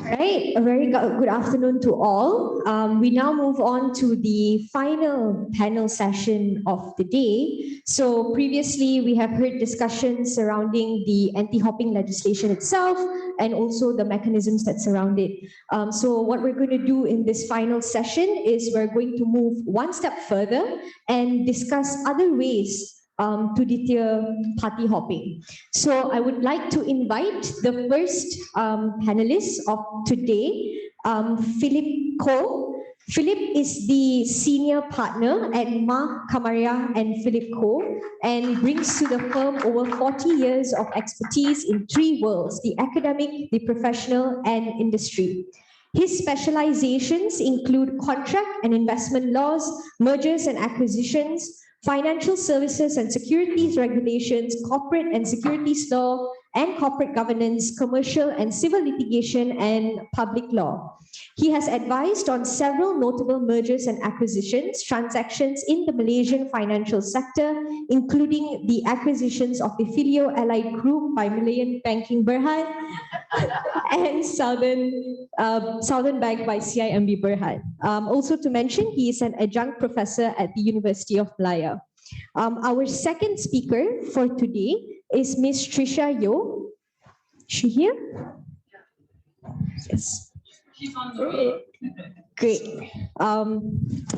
Right, a very good afternoon to all. We now move on to the final panel session of the day. So previously we have heard discussions surrounding the anti-hopping legislation itself and also the mechanisms that surround it. So what we're going to do in this final session is we're going to move one step further and discuss other ways to deter party hopping. So I would like to invite the first panelist of today, Philip Kaur. Philip is the senior partner at Ma Kamaria and Philip Kaur and brings to the firm over 40 years of expertise in three worlds: the academic, the professional, and industry. His specializations include contract and investment laws, mergers and acquisitions, financial services and securities regulations, corporate and securities law, and corporate governance, commercial and civil litigation, and public law. He has advised on several notable mergers and acquisitions, transactions in the Malaysian financial sector, including the acquisitions of the Filio Allied Group by Malayan Banking Berhad and Southern Bank by CIMB Berhad. Also to mention, he is an adjunct professor at the University of Malaya. Our second speaker for today is Ms. Tricia Yeoh. Is she here? Yes. She's on the way. Great.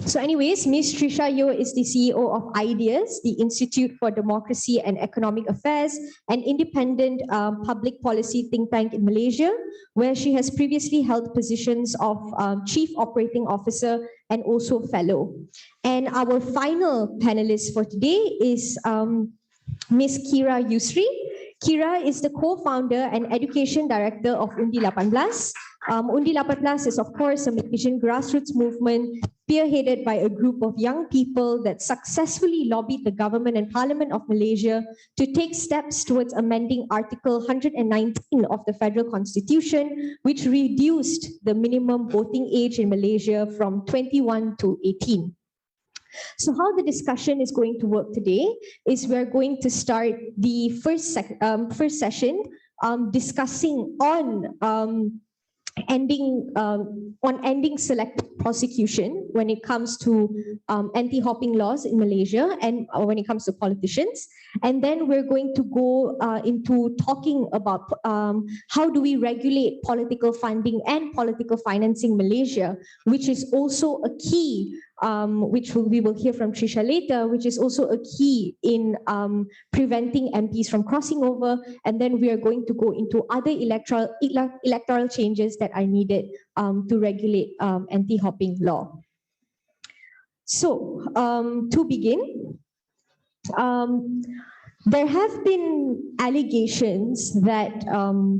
So anyways, Ms. Tricia Yeoh is the CEO of Ideas, the Institute for Democracy and Economic Affairs, an independent public policy think tank in Malaysia, where she has previously held positions of Chief Operating Officer and also Fellow. And our final panelist for today is Ms. Qyira Yusri. Qyira is the co-founder and education director of Undi 18. Undi 18 is, of course, a Malaysian grassroots movement spearheaded by a group of young people that successfully lobbied the government and Parliament of Malaysia to take steps towards amending Article 119 of the Federal Constitution, which reduced the minimum voting age in Malaysia from 21 to 18. So how the discussion is going to work today is we're going to start the first session discussing on ending selective prosecution when it comes to anti-hopping laws in Malaysia and when it comes to politicians. And then we're going to go into talking about how do we regulate political funding and political financing in Malaysia, which is also a key which we will hear from Tricia later, which is also a key in preventing MPs from crossing over. And then we are going to go into other electoral changes that are needed to regulate anti-hopping law. So to begin, there have been allegations that a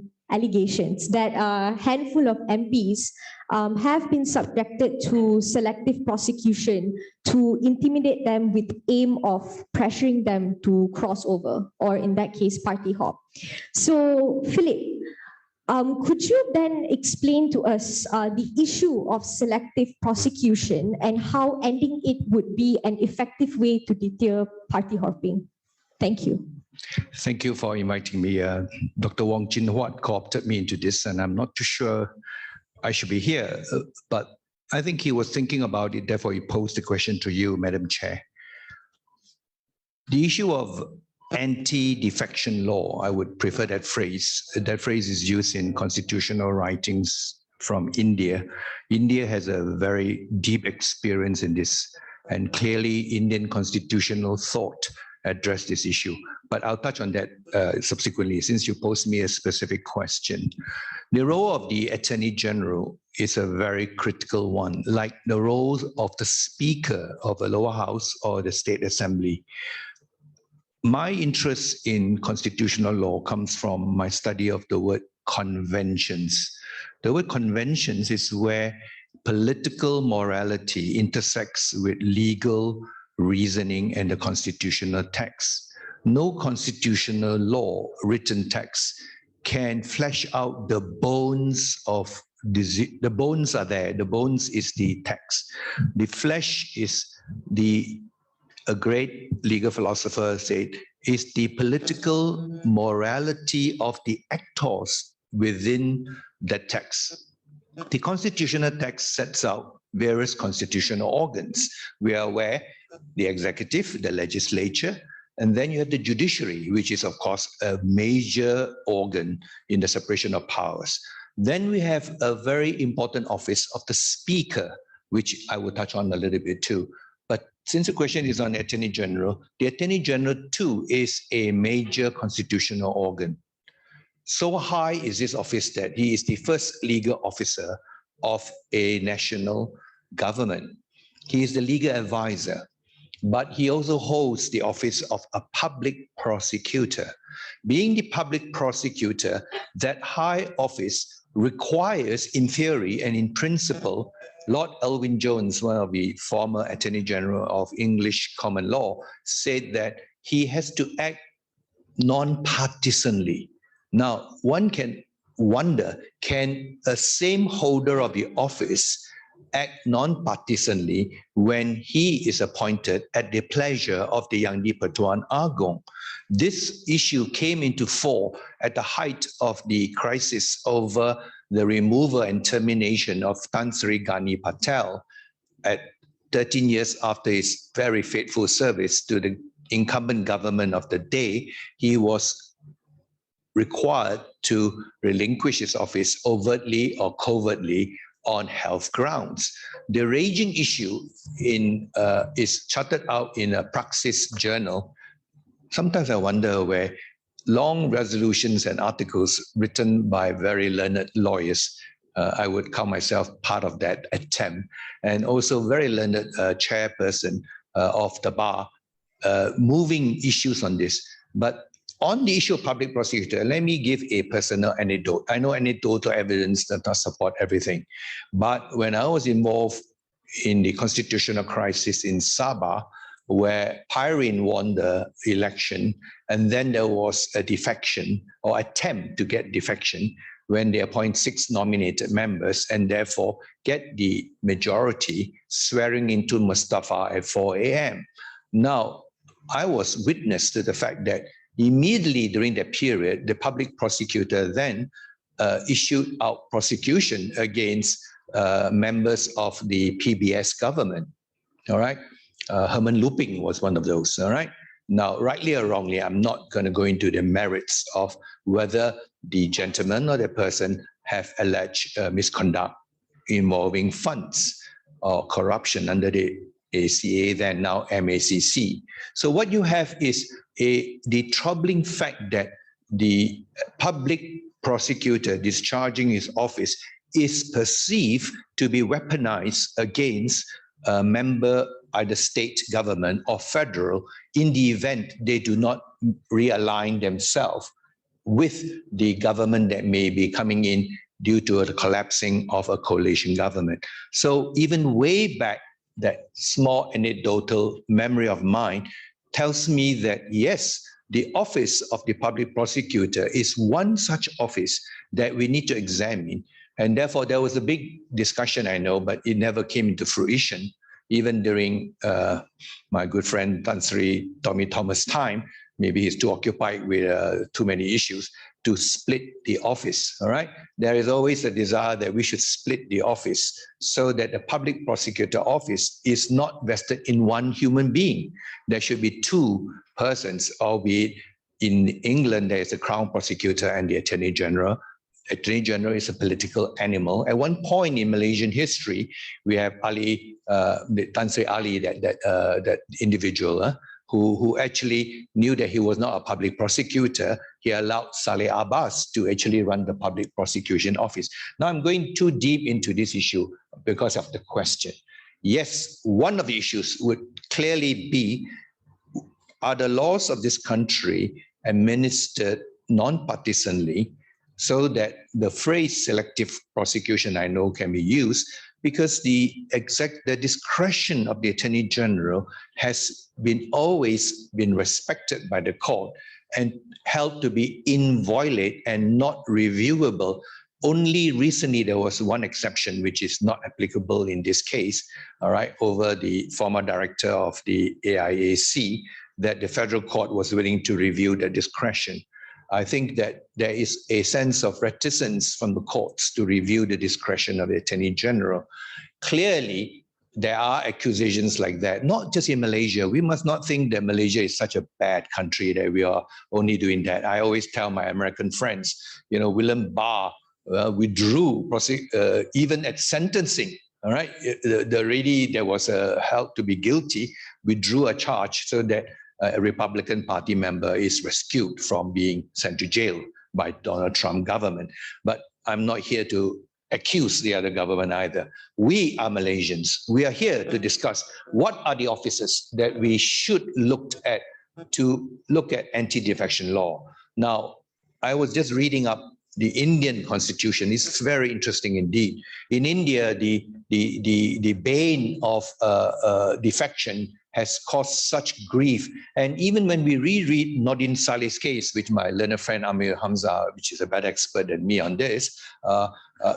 handful of MPs have been subjected to selective prosecution to intimidate them with the aim of pressuring them to cross over, or in that case, party hop. So, Philip, could you then explain to us the issue of selective prosecution and how ending it would be an effective way to deter party hopping? Thank you. Thank you for inviting me. Dr. Wong Chin Huat co-opted me into this, and I'm not too sure I should be here, but I think he was thinking about it, therefore he posed the question to you, Madam Chair. The issue of anti-defection law, I would prefer that phrase. That phrase is used in constitutional writings from India. India has a very deep experience in this, and clearly Indian constitutional thought addressed this issue. But I'll touch on that subsequently, since you posed me a specific question. The role of the Attorney General is a very critical one, like the role of the Speaker of a lower house or the State Assembly. My interest in constitutional law comes from my study of the word conventions. The word conventions is where political morality intersects with legal reasoning and the constitutional text. No constitutional law, written text, can flesh out the bones of the bones are there. The bones is the text. The flesh is a great legal philosopher said, is the political morality of the actors within the text. The constitutional text sets out various constitutional organs. We are aware the executive, the legislature, and then you have the judiciary, which is, of course, a major organ in the separation of powers. Then we have a very important office of the speaker, which I will touch on a little bit too. But since the question is on the Attorney General, the Attorney General too is a major constitutional organ. So high is this office that he is the first legal officer of a national government. He is the legal advisor, but he also holds the office of a public prosecutor. Being the public prosecutor, that high office requires, in theory and in principle, Lord Elwyn Jones, one of the former Attorney General of English common law, said that he has to act non-partisanly. Now, one can wonder, can a same holder of the office act non-partisanly when he is appointed at the pleasure of the Yang di-Pertuan Agong? This issue came into fore at the height of the crisis over the removal and termination of Tan Sri Gani Patel at 13 years after his very faithful service to the incumbent government of the day. He was required to relinquish his office overtly or covertly on health grounds. The raging issue is charted out in a praxis journal. Sometimes I wonder where long resolutions and articles written by very learned lawyers, I would count myself part of that attempt, and also very learned chairperson of the bar, moving issues on this. But on the issue of public prosecutor, let me give a personal anecdote. I know anecdotal evidence does not support everything, but when I was involved in the constitutional crisis in Sabah, where Pyrin won the election, and then there was a defection or attempt to get defection when they appoint 6 nominated members and therefore get the majority, swearing into Mustafa at 4 a.m. Now, I was witness to the fact that immediately during that period, the public prosecutor then issued out prosecution against members of the PBS government, all right? Herman Luping was one of those, all right? Now, rightly or wrongly, I'm not going to go into the merits of whether the gentleman or the person have alleged misconduct involving funds or corruption under the ACA, then now MACC. So what you have is the troubling fact that the public prosecutor discharging his office is perceived to be weaponized against a member, either state government or federal, in the event they do not realign themselves with the government that may be coming in due to the collapsing of a coalition government. So even way back, that small anecdotal memory of mine tells me that, yes, the office of the public prosecutor is one such office that we need to examine. And therefore, there was a big discussion, I know, but it never came into fruition, even during my good friend Tan Sri Tommy Thomas' time. Maybe he's too occupied with too many issues to split the office, all right? There is always a desire that we should split the office so that the public prosecutor office is not vested in one human being. There should be 2 persons, albeit in England, there is a Crown Prosecutor and the Attorney General. Attorney General is a political animal. At one point in Malaysian history, we have Ali, Tan Sri Ali, that individual, who actually knew that he was not a public prosecutor. He allowed Saleh Abbas to actually run the public prosecution office. Now I'm going too deep into this issue because of the question. Yes, one of the issues would clearly be, are the laws of this country administered non-partisanly so that the phrase selective prosecution, I know, can be used, because the discretion of the Attorney General has always been respected by the court and held to be inviolate and not reviewable. Only recently there was one exception, which is not applicable in this case, all right, over the former director of the AIAC, that the federal court was willing to review the discretion. I think that there is a sense of reticence from the courts to review the discretion of the Attorney General. Clearly, there are accusations like that, not just in Malaysia. We must not think that Malaysia is such a bad country that we are only doing that. I always tell my American friends, William Barr withdrew even at sentencing. All right, there was held to be guilty, withdrew a charge so that a Republican Party member is rescued from being sent to jail by Donald Trump government. But I'm not here to accuse the other government either. We are Malaysians. We are here to discuss what are the offices that we should look at to look at anti-defection law. Now, I was just reading up the Indian constitution. It's very interesting indeed. In India, the bane of defection has caused such grief. And even when we reread Nordin Saleh's case, which my learned friend Amir Hamza, which is a better expert than me on this,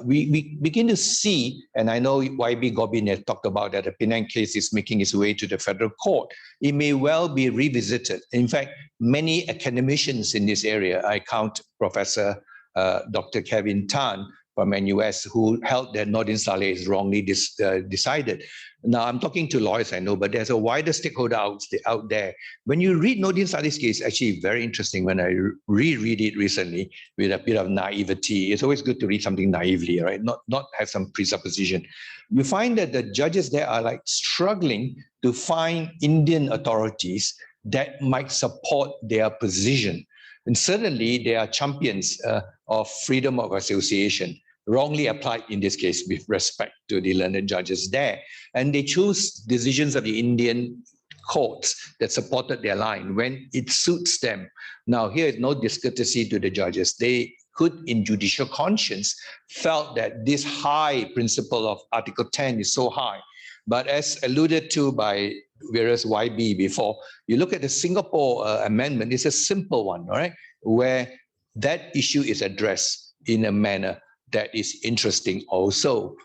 we begin to see, and I know YB Gobin has talked about that the Penang case is making its way to the federal court. It may well be revisited. In fact, many academicians in this area, I count Professor Dr. Kevin Tan from NUS, who held that Nordin Saleh is wrongly decided. Now, I'm talking to lawyers, I know, but there's a wider stakeholder out there. When you read Nordin Saleh's case, actually very interesting when I reread it recently with a bit of naivety. It's always good to read something naively, right? Not have some presupposition. You find that the judges there are like struggling to find Indian authorities that might support their position. And certainly there are champions of freedom of association, wrongly applied in this case with respect to the learned judges there. And they choose decisions of the Indian courts that supported their line when it suits them. Now, here is no discourtesy to the judges. They could, in judicial conscience, felt that this high principle of Article 10 is so high. But as alluded to by various YB before, you look at the Singapore amendment, it's a simple one, all right, where that issue is addressed in a manner that is interesting also,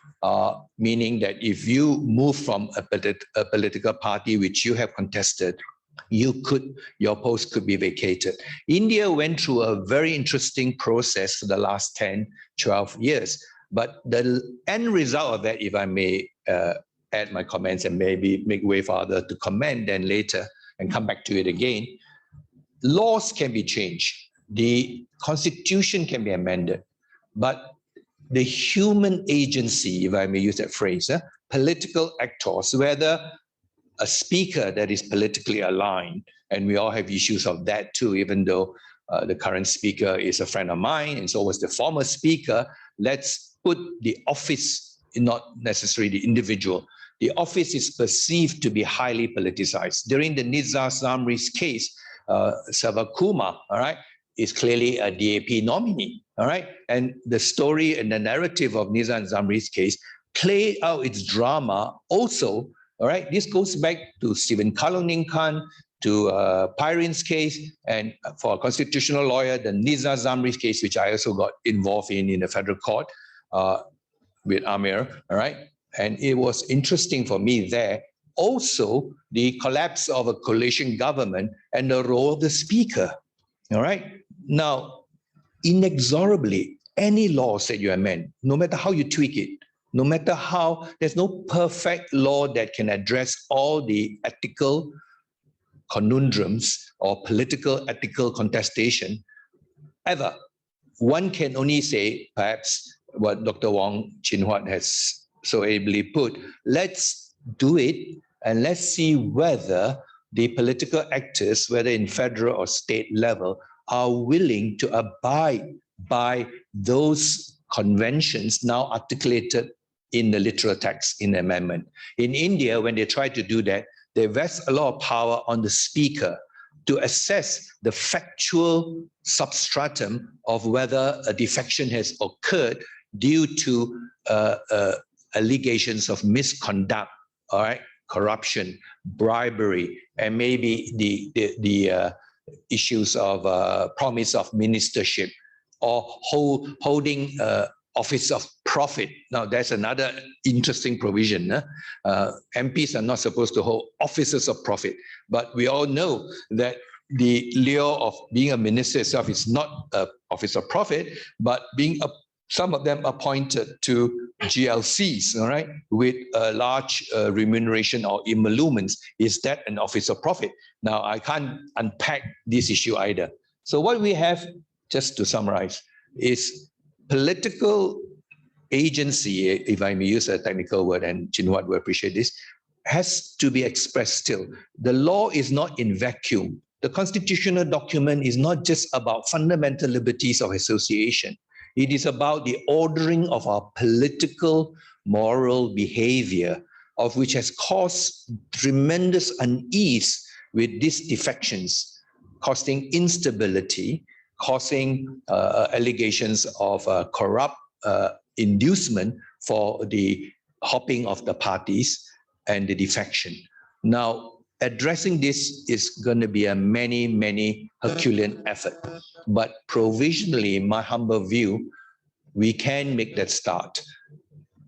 meaning that if you move from a political party which you have contested, your post could be vacated. India went through a very interesting process for the last 10, 12 years. But the end result of that, if I may add my comments and maybe make way for others to comment then later and come back to it again, laws can be changed. The constitution can be amended, but the human agency, if I may use that phrase, political actors, whether a speaker that is politically aligned, and we all have issues of that too, even though the current speaker is a friend of mine, and so was the former speaker, let's put the office, not necessarily the individual. The office is perceived to be highly politicized. During the Nizar Zamri's case, Savakumar, all right, is clearly a DAP nominee, all right? And the story and the narrative of Nizar Zamri's case play out its drama also, all right? This goes back to Stephen Kaloningkan, to Pyrin's case, and for a constitutional lawyer, the Nizar Zamri's case, which I also got involved in the federal court with Amir, all right? And it was interesting for me there. Also, the collapse of a coalition government and the role of the speaker, all right? Now, inexorably, any laws that you amend, no matter how you tweak it, no matter how, there's no perfect law that can address all the ethical conundrums or political ethical contestation ever. One can only say, perhaps, what Dr. Wong Chin Huat has so ably put, let's do it and let's see whether the political actors, whether in federal or state level, are willing to abide by those conventions now articulated in the literal text in the amendment. In India, when they try to do that, they vest a lot of power on the speaker to assess the factual substratum of whether a defection has occurred due to allegations of misconduct, all right, corruption, bribery, and maybe the issues of promise of ministership or holding office of profit. Now, that's another interesting provision. MPs are not supposed to hold offices of profit, but we all know that the lure of being a minister itself is not an office of profit, but being some of them appointed to GLCs, all right, with a large remuneration or emoluments. Is that an office of profit? Now, I can't unpack this issue either. So what we have, just to summarize, is political agency, if I may use a technical word, and Chin Wat will appreciate this, has to be expressed still. The law is not in vacuum. The constitutional document is not just about fundamental liberties of association. It is about the ordering of our political, moral behavior, of which has caused tremendous unease with these defections, causing instability, causing allegations of corrupt inducement for the hopping of the parties and the defection. Now, addressing this is going to be a many Herculean effort. But provisionally, in my humble view, we can make that start.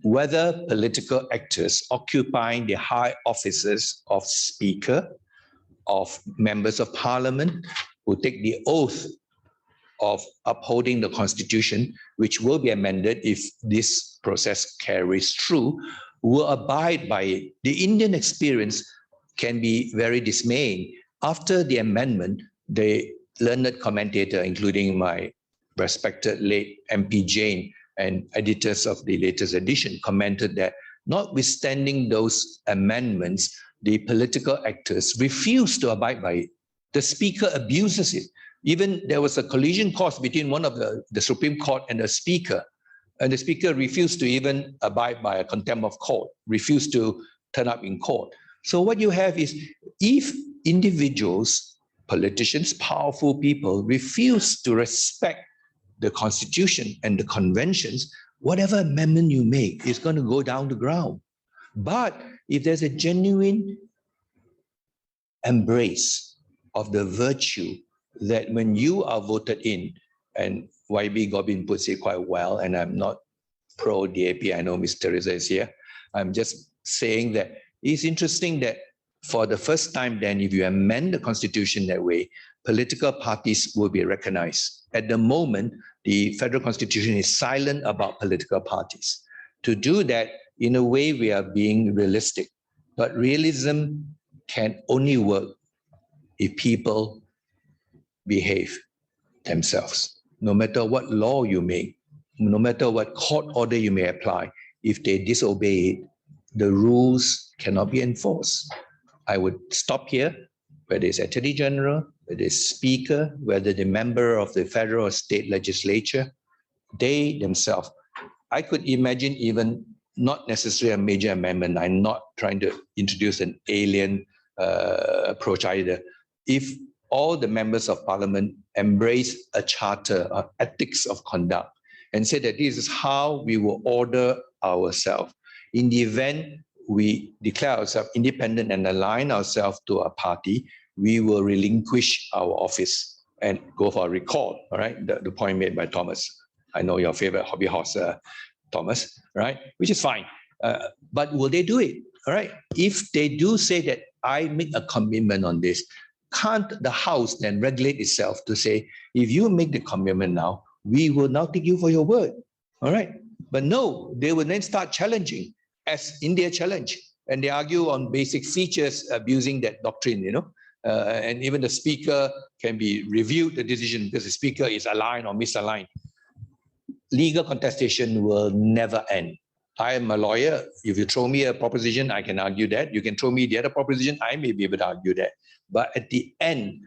Whether political actors occupying the high offices of Speaker, of members of Parliament, who take the oath of upholding the Constitution, which will be amended if this process carries through, will abide by it. The Indian experience can be very dismaying. After the amendment, the learned commentator, including my respected late MP Jane and editors of the latest edition, commented that notwithstanding those amendments, the political actors refuse to abide by it. The Speaker abuses it. Even there was a collision clause between one of the Supreme Court and the Speaker, and the Speaker refused to even abide by a contempt of court, refused to turn up in court. So what you have is, if individuals, politicians, powerful people refuse to respect the Constitution and the conventions, whatever amendment you make is going to go down the ground. But if there's a genuine embrace of the virtue that when you are voted in, and YB Gobin puts it quite well, and I'm not pro-DAP, I know Ms. Teresa is here, I'm just saying that it's interesting that for the first time then, if you amend the Constitution that way, political parties will be recognized. At the moment, the Federal Constitution is silent about political parties. To do that, in a way, we are being realistic. But realism can only work if people behave themselves. No matter what law you make, no matter what court order you may apply, if they disobey it, the rules cannot be enforced. I would stop here, whether it's Attorney General, whether it's Speaker, whether the member of the federal or state legislature, they themselves. I could imagine even not necessarily a major amendment. I'm not trying to introduce an alien approach either. If all the members of Parliament embrace a charter of ethics of conduct and say that this is how we will order ourselves, in the event we declare ourselves independent and align ourselves to a party, we will relinquish our office and go for a recall, all right? The point made by Thomas. I know your favorite hobby horse, Thomas, right? Which is fine. But will they do it, all right? If they do say that I make a commitment on this, can't the House then regulate itself to say, if you make the commitment now, we will now take you for your word, all right? But no, they will then start challenging, as India challenge, and they argue on basic features abusing that doctrine, you know, and even the Speaker can be reviewed the decision because the Speaker is aligned or misaligned. Legal contestation will never end. I am a lawyer. If you throw me a proposition, I can argue that. You can throw me the other proposition, I may be able to argue that. But at the end,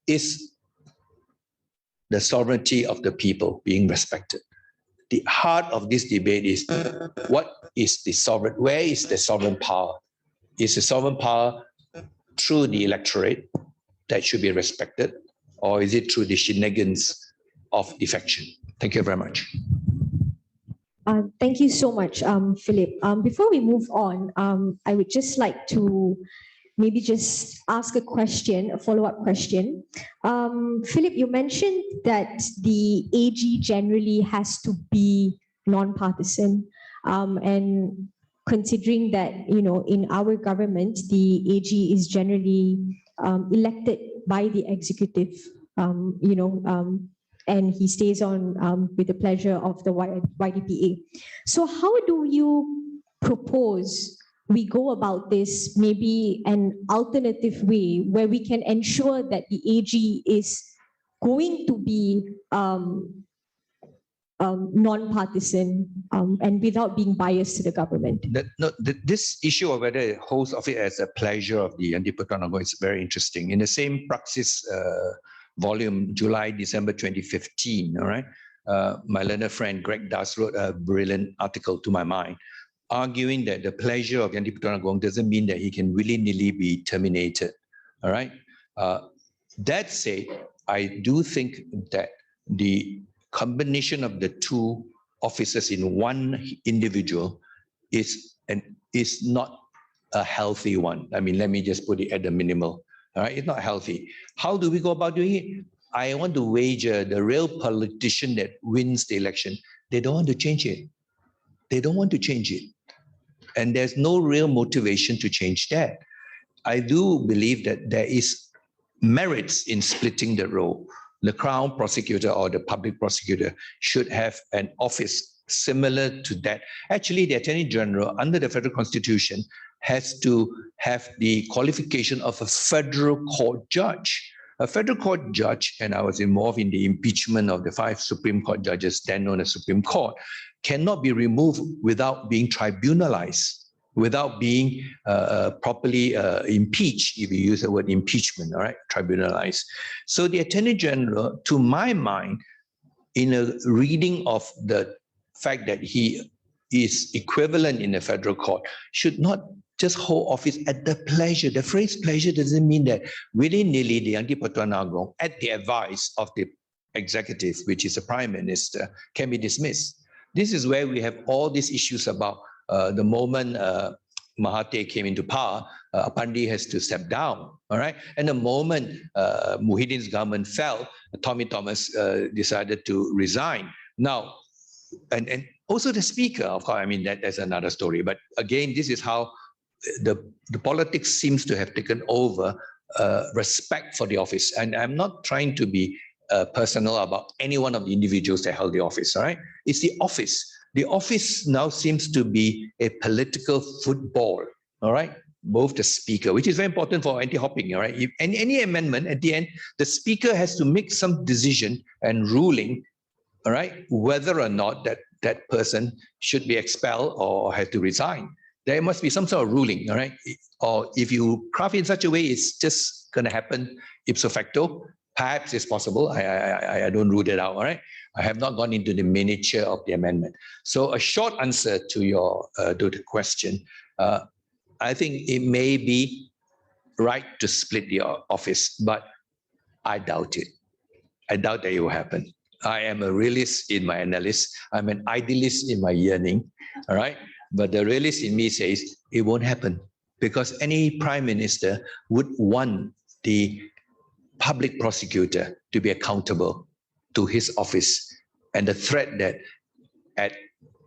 is the sovereignty of the people being respected. The heart of this debate is, what is the sovereign, where is the sovereign power? Is the sovereign power through the electorate that should be respected, or is it through the shenanigans of defection? Thank you very much. Thank you so much, Philip. Before we move on, I would just like to maybe just ask a question, a follow-up question. Philip, you mentioned that the AG generally has to be non-partisan, and considering that, you know, in our government, the AG is generally elected by the executive, and he stays on with the pleasure of the YDPA. So how do you propose we go about this, maybe an alternative way where we can ensure that the AG is going to be non-partisan and without being biased to the government? This issue of whether it holds of it as a pleasure of the Anti-Pertuan Agong is very interesting. In the same Praxis volume, July-December 2015, all right, my learned friend Greg Das wrote a brilliant article to my mind, arguing that the pleasure of Anti-Pertuan Agong doesn't mean that he can willy-nilly be terminated, all right? That said, I do think that the combination of the two officers in one individual is not a healthy one. I mean, let me just put it at the minimal. All right, it's not healthy. How do we go about doing it? I want to wager the real politician that wins the election, they don't want to change it. They don't want to change it. And there's no real motivation to change that. I do believe that there is merits in splitting the role. The Crown Prosecutor or the Public Prosecutor should have an office similar to that. Actually, the Attorney General under the Federal Constitution has to have the qualification of a federal court judge. A federal court judge, and I was involved in the impeachment of the 5 Supreme Court judges, then known as Supreme Court, cannot be removed without being tribunalized, without being properly impeached, if you use the word impeachment, all right, tribunalized. So the Attorney General, to my mind, in a reading of the fact that he is equivalent in the federal court, should not just hold office at the pleasure. The phrase pleasure doesn't mean that willy-nilly the Anti-Pertuan Agong, at the advice of the executive, which is the Prime Minister, can be dismissed. This is where we have all these issues about the moment Mahathir came into power, Apandi has to step down, all right? And the moment Muhyiddin's government fell, Tommy Thomas decided to resign. Now, and also the speaker, of course, I mean, that's another story. But again, this is how the politics seems to have taken over respect for the office. And I'm not trying to be personal about any one of the individuals that held the office, all right? It's the office. The office now seems to be a political football, all right? Both the speaker, which is very important for anti-hopping, all right? If any amendment, at the end, the speaker has to make some decision and ruling, all right, whether or not that person should be expelled or has to resign. There must be some sort of ruling, all right? Or if you craft it in such a way, it's just going to happen ipso facto. Perhaps it's possible. I don't rule it out, all right? I have not gone into the miniature of the amendment. So a short answer to your to the question, I think it may be right to split the office, but I doubt it. I doubt that it will happen. I am a realist in my analysis. I'm an idealist in my yearning, all right? But the realist in me says it won't happen because any prime minister would want the public prosecutor to be accountable to his office. And the threat that at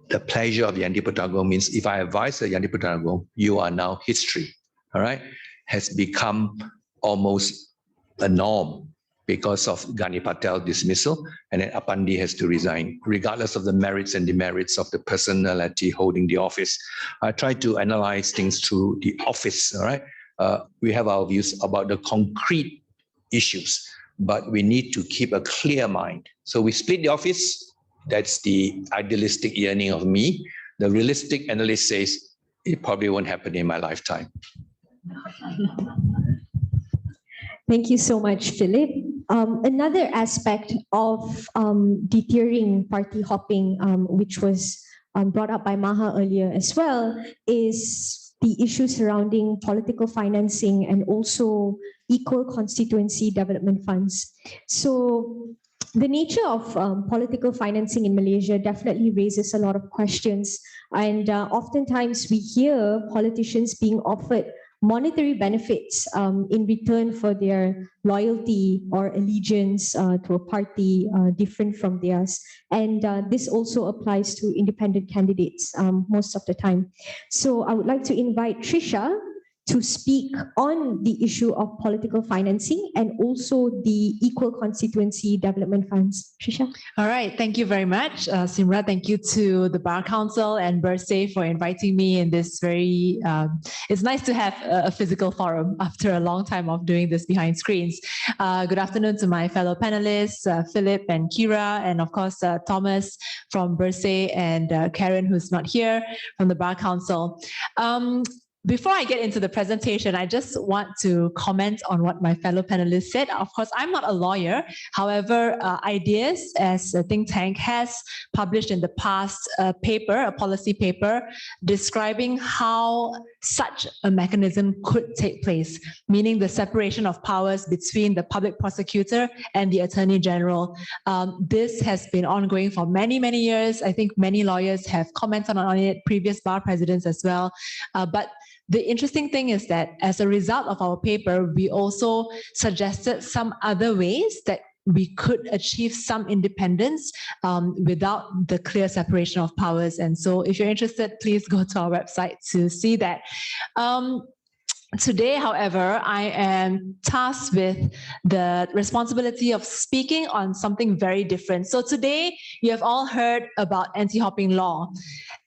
the pleasure of the Anti-Pertuan Agong means if I advise the Anti-Pertuan Agong, you are now history, all right, has become almost a norm because of Gani Patel dismissal, and then Apandi has to resign, regardless of the merits and demerits of the personality holding the office. I try to analyze things through the office, all right? We have our views about the concrete issues, but we need to keep a clear mind. So we split the office. That's the idealistic yearning of me. The realistic analyst says it probably won't happen in my lifetime. Thank you so much, Philip. Another aspect of deterring party hopping, which was brought up by Maha earlier as well, is the issue surrounding political financing and also equal constituency development funds. So the nature of political financing in Malaysia definitely raises a lot of questions. And oftentimes we hear politicians being offered monetary benefits in return for their loyalty or allegiance to a party different from theirs. And this also applies to independent candidates most of the time. So I would like to invite Tricia to speak on the issue of political financing and also the equal constituency development funds. Tricia? All right, thank you very much, Simraat. Thank you to the Bar Council and Bersama for inviting me in this very, it's nice to have a physical forum after a long time of doing this behind screens. Good afternoon to my fellow panelists, Philip and Qyira, and of course, Thomas from Bersama and Karen, who's not here, from the Bar Council. Before I get into the presentation, I just want to comment on what my fellow panelists said. Of course, I'm not a lawyer. However, Ideas as a think tank has published in the past a policy paper, describing how such a mechanism could take place, meaning the separation of powers between the public prosecutor and the attorney general. This has been ongoing for many, many years. I think many lawyers have commented on it, previous bar presidents as well. But the interesting thing is that as a result of our paper, we also suggested some other ways that we could achieve some independence without the clear separation of powers. And so if you're interested, please go to our website to see that. Today, however, I am tasked with the responsibility of speaking on something very different. So today, you have all heard about anti-hopping law.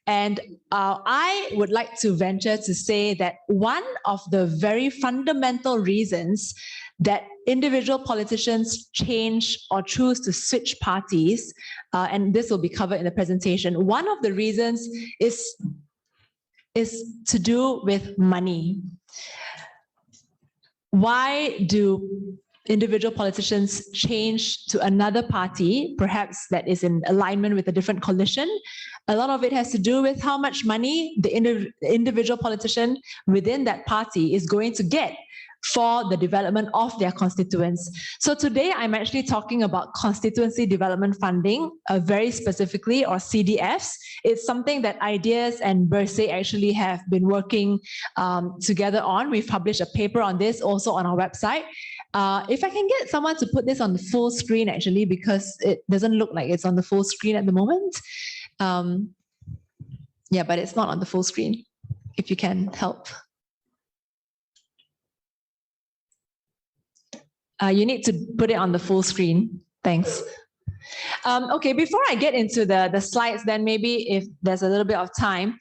And I would like to venture to say that one of the very fundamental reasons that individual politicians change or choose to switch parties, and this will be covered in the presentation, one of the reasons is to do with money. Why do individual politicians change to another party, perhaps that is in alignment with a different coalition? A lot of it has to do with how much money the individual politician within that party is going to get for the development of their constituents. So today I'm actually talking about constituency development funding, very specifically, or CDFs. It's something that Ideas and Bersama actually have been working together on. We've published a paper on this also on our website. If I can get someone to put this on the full screen, actually, because it doesn't look like it's on the full screen at the moment. Yeah, but it's not on the full screen, if you can help. You need to put it on the full screen. Thanks. Okay, before I get into the slides, then maybe if there's a little bit of time,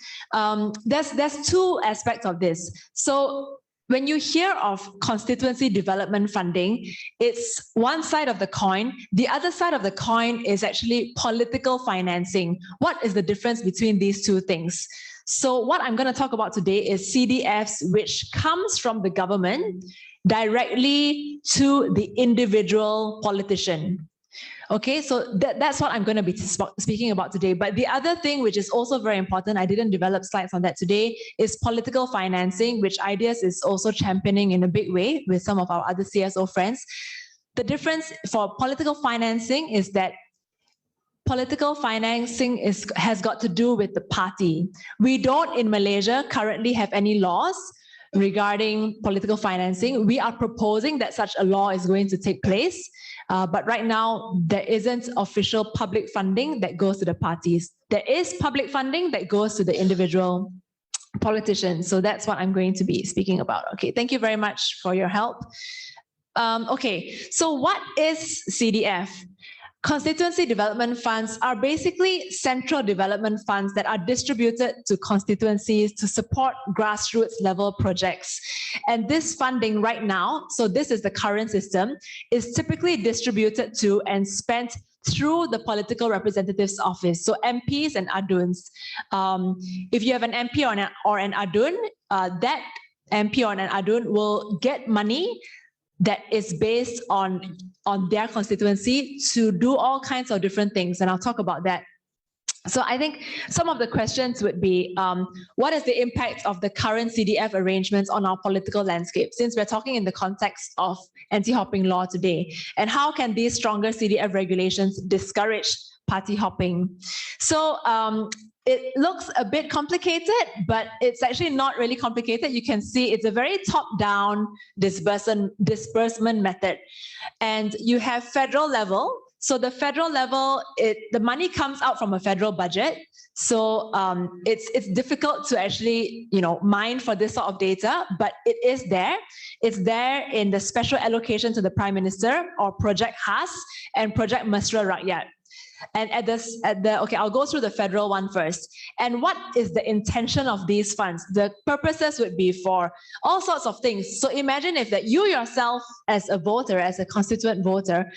there's two aspects of this. So when you hear of constituency development funding, it's one side of the coin. The other side of the coin is actually political financing. What is the difference between these two things? So what I'm going to talk about today is CDFs, which comes from the government directly to the individual politician. Okay, so that's what I'm going to be speaking about today. But the other thing, which is also very important, I didn't develop slides on that today, is political financing, which Ideas is also championing in a big way with some of our other CSO friends. The difference for political financing is that political financing has got to do with the party. We don't in Malaysia currently have any laws regarding political financing. We are proposing that such a law is going to take place. But right now, there isn't official public funding that goes to the parties. There is public funding that goes to the individual politicians. So that's what I'm going to be speaking about. Okay, thank you very much for your help. Okay, so what is CDF? Constituency development funds are basically central development funds that are distributed to constituencies to support grassroots level projects. And this funding right now, so this is the current system, is typically distributed to and spent through the political representative's office, so MPs and Aduns. If you have an MP or an Adun, that MP or an Adun will get money that is based on their constituency to do all kinds of different things. And I'll talk about that. So I think some of the questions would be, what is the impact of the current CDF arrangements on our political landscape, since we're talking in the context of anti-hopping law today? And how can these stronger CDF regulations discourage party hopping? So it looks a bit complicated, but it's actually not really complicated. You can see it's a very top-down disbursement method. And you have federal level. So the federal level, the money comes out from a federal budget. So it's difficult to actually, mine for this sort of data, but it is there. It's there in the special allocation to the Prime Minister, or Project Khas and Project Mesra Rakyat. And I'll go through the federal one first. And what is the intention of these funds? The purposes would be for all sorts of things. So imagine if that you yourself as a voter, as a constituent voter,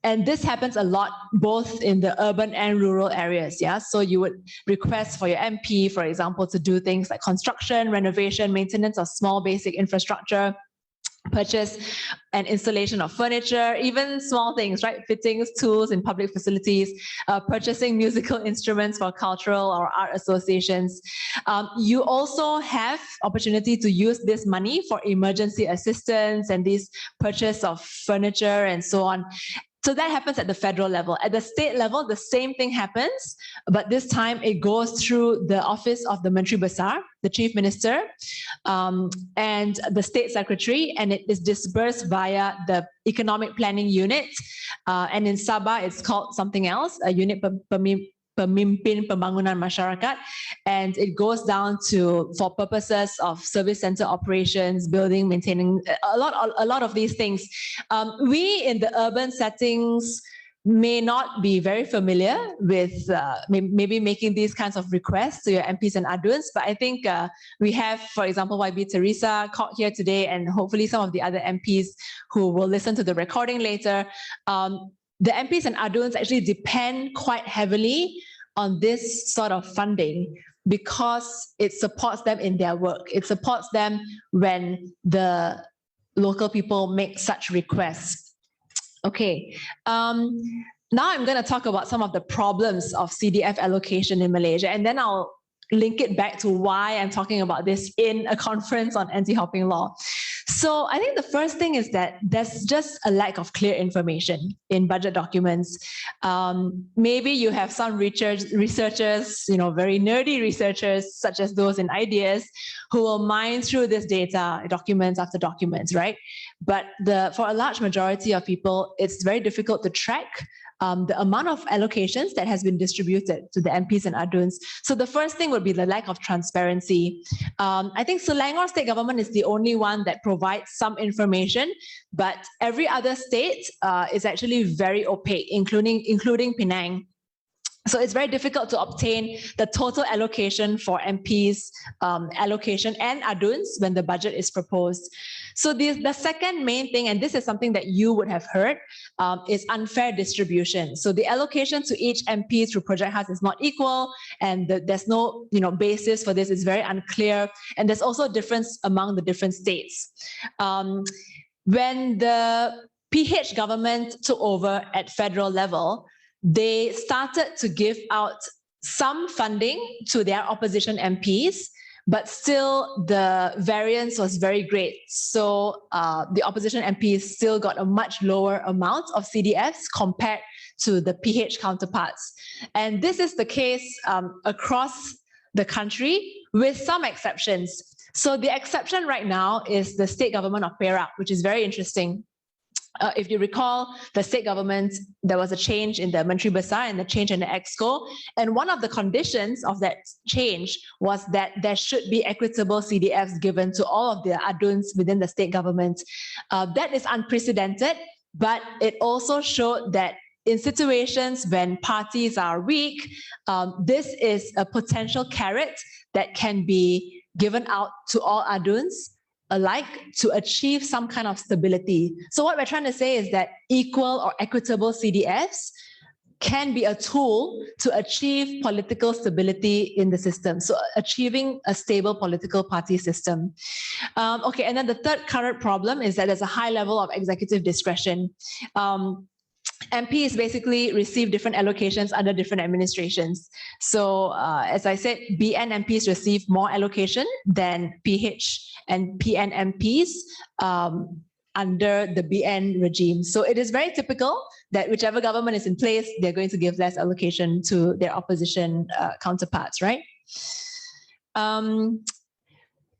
and this happens a lot, both in the urban and rural areas. Yeah. So you would request for your MP, for example, to do things like construction, renovation, maintenance of small basic infrastructure, purchase and installation of furniture, even small things, right? Fittings, tools in public facilities, purchasing musical instruments for cultural or art associations. You also have opportunity to use this money for emergency assistance and these purchase of furniture and so on. So that happens at the federal level. At the state level, the same thing happens, but this time it goes through the office of the Menteri Besar, the Chief Minister, and the State Secretary, and it is disbursed via the Economic Planning Unit. And in Sabah, it's called something else, a Unit Pemimpin Pembangunan Masyarakat, and it goes down for purposes of service center operations, building, maintaining, a lot of these things. We in the urban settings may not be very familiar with maybe making these kinds of requests to your MPs and Aduns, but I think we have, for example, YB Teresa caught here today, and hopefully some of the other MPs who will listen to the recording later. The MPs and Aduns actually depend quite heavily on this sort of funding because it supports them in their work. It supports them when the local people make such requests. Okay, now I'm going to talk about some of the problems of CDF allocation in Malaysia, and then I'll link it back to why I'm talking about this in a conference on anti-hopping law. So I think the first thing is that there's just a lack of clear information in budget documents. Maybe you have some researchers, very nerdy researchers, such as those in Ideas, who will mine through this data, documents after documents, right? But for a large majority of people, it's very difficult to track the amount of allocations that has been distributed to the MPs and Aduns. So the first thing would be the lack of transparency. I think Selangor state government is the only one that provides some information, but every other state is actually very opaque, including Penang. So it's very difficult to obtain the total allocation for MPs, allocation and Aduns when the budget is proposed. So the second main thing, and this is something that you would have heard, is unfair distribution. So the allocation to each MP through Project Khas is not equal, and there's no basis for this. It's very unclear, and there's also a difference among the different states. When the PH government took over at federal level, they started to give out some funding to their opposition MPs, but still the variance was very great. So the opposition MPs still got a much lower amount of CDFs compared to the PH counterparts. And this is the case across the country with some exceptions. So the exception right now is the state government of Perak, which is very interesting. If you recall, the state government, there was a change in the Menteri Besar and the change in the Exco. And one of the conditions of that change was that there should be equitable CDFs given to all of the Aduns within the state government. That is unprecedented, but it also showed that in situations when parties are weak, this is a potential carrot that can be given out to all Aduns alike to achieve some kind of stability. So what we're trying to say is that equal or equitable CDFs can be a tool to achieve political stability in the system. So achieving a stable political party system. Okay, and then the third current problem is that there's a high level of executive discretion. MPs basically receive different allocations under different administrations. So as I said, BN MPs receive more allocation than PH and PN MPs under the BN regime. So it is very typical that whichever government is in place, they're going to give less allocation to their opposition counterparts, right?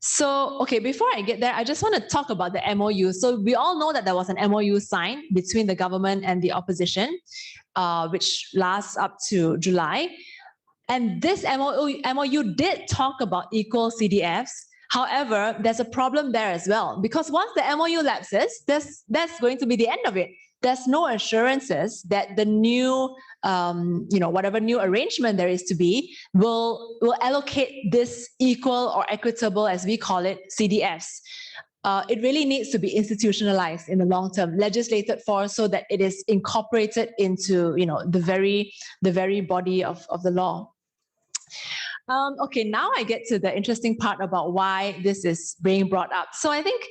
So, okay, before I get there, I just want to talk about the MOU. So we all know that there was an MOU signed between the government and the opposition, which lasts up to July. And this MOU did talk about equal CDFs. However, there's a problem there as well, because once the MOU lapses, that's going to be the end of it. There's no assurances that the new, whatever new arrangement there is to be will allocate this equal or equitable, as we call it, CDFs. It really needs to be institutionalized in the long term, legislated for, so that it is incorporated into, the very body of the law. Okay, now I get to the interesting part about why this is being brought up. So I think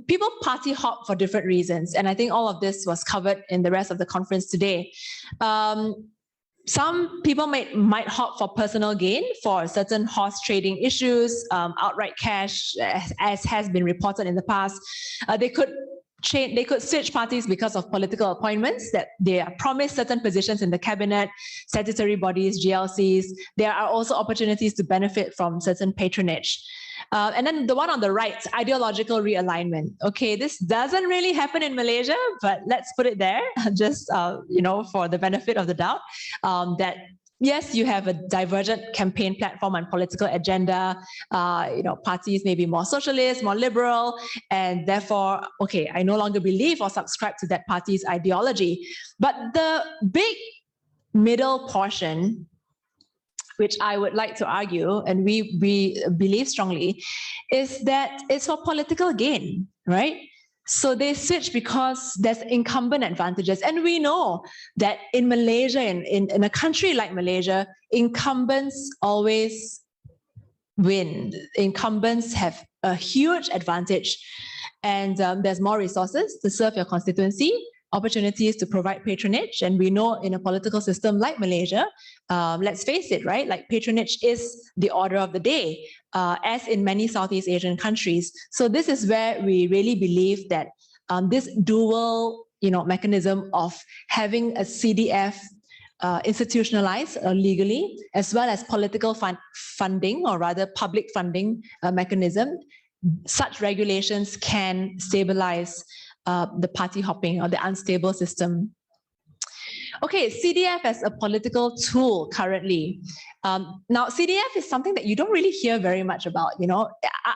people party hop for different reasons, and I think all of this was covered in the rest of the conference today. Some people might hop for personal gain for certain horse trading issues, outright cash, as has been reported in the past. They could switch parties because of political appointments, that they are promised certain positions in the cabinet, statutory bodies, GLCs. There are also opportunities to benefit from certain patronage. And then the one on the right, ideological realignment. Okay, this doesn't really happen in Malaysia, but let's put it there, just for the benefit of the doubt, that yes, you have a divergent campaign platform and political agenda. Parties may be more socialist, more liberal, and therefore, okay, I no longer believe or subscribe to that party's ideology. But the big middle portion, which I would like to argue, and we believe strongly, is that it's for political gain, right? So they switch because there's incumbent advantages. And we know that in Malaysia, in a country like Malaysia, incumbents always win. Incumbents have a huge advantage. And there's more resources to serve your constituency, opportunities to provide patronage. And we know in a political system like Malaysia, let's face it, right? Like patronage is the order of the day, as in many Southeast Asian countries. So this is where we really believe that this dual, mechanism of having a CDF institutionalized legally, as well as political funding, or rather public funding mechanism, such regulations can stabilize the party hopping or the unstable system. Okay, CDF as a political tool currently. Now, CDF is something that you don't really hear very much about.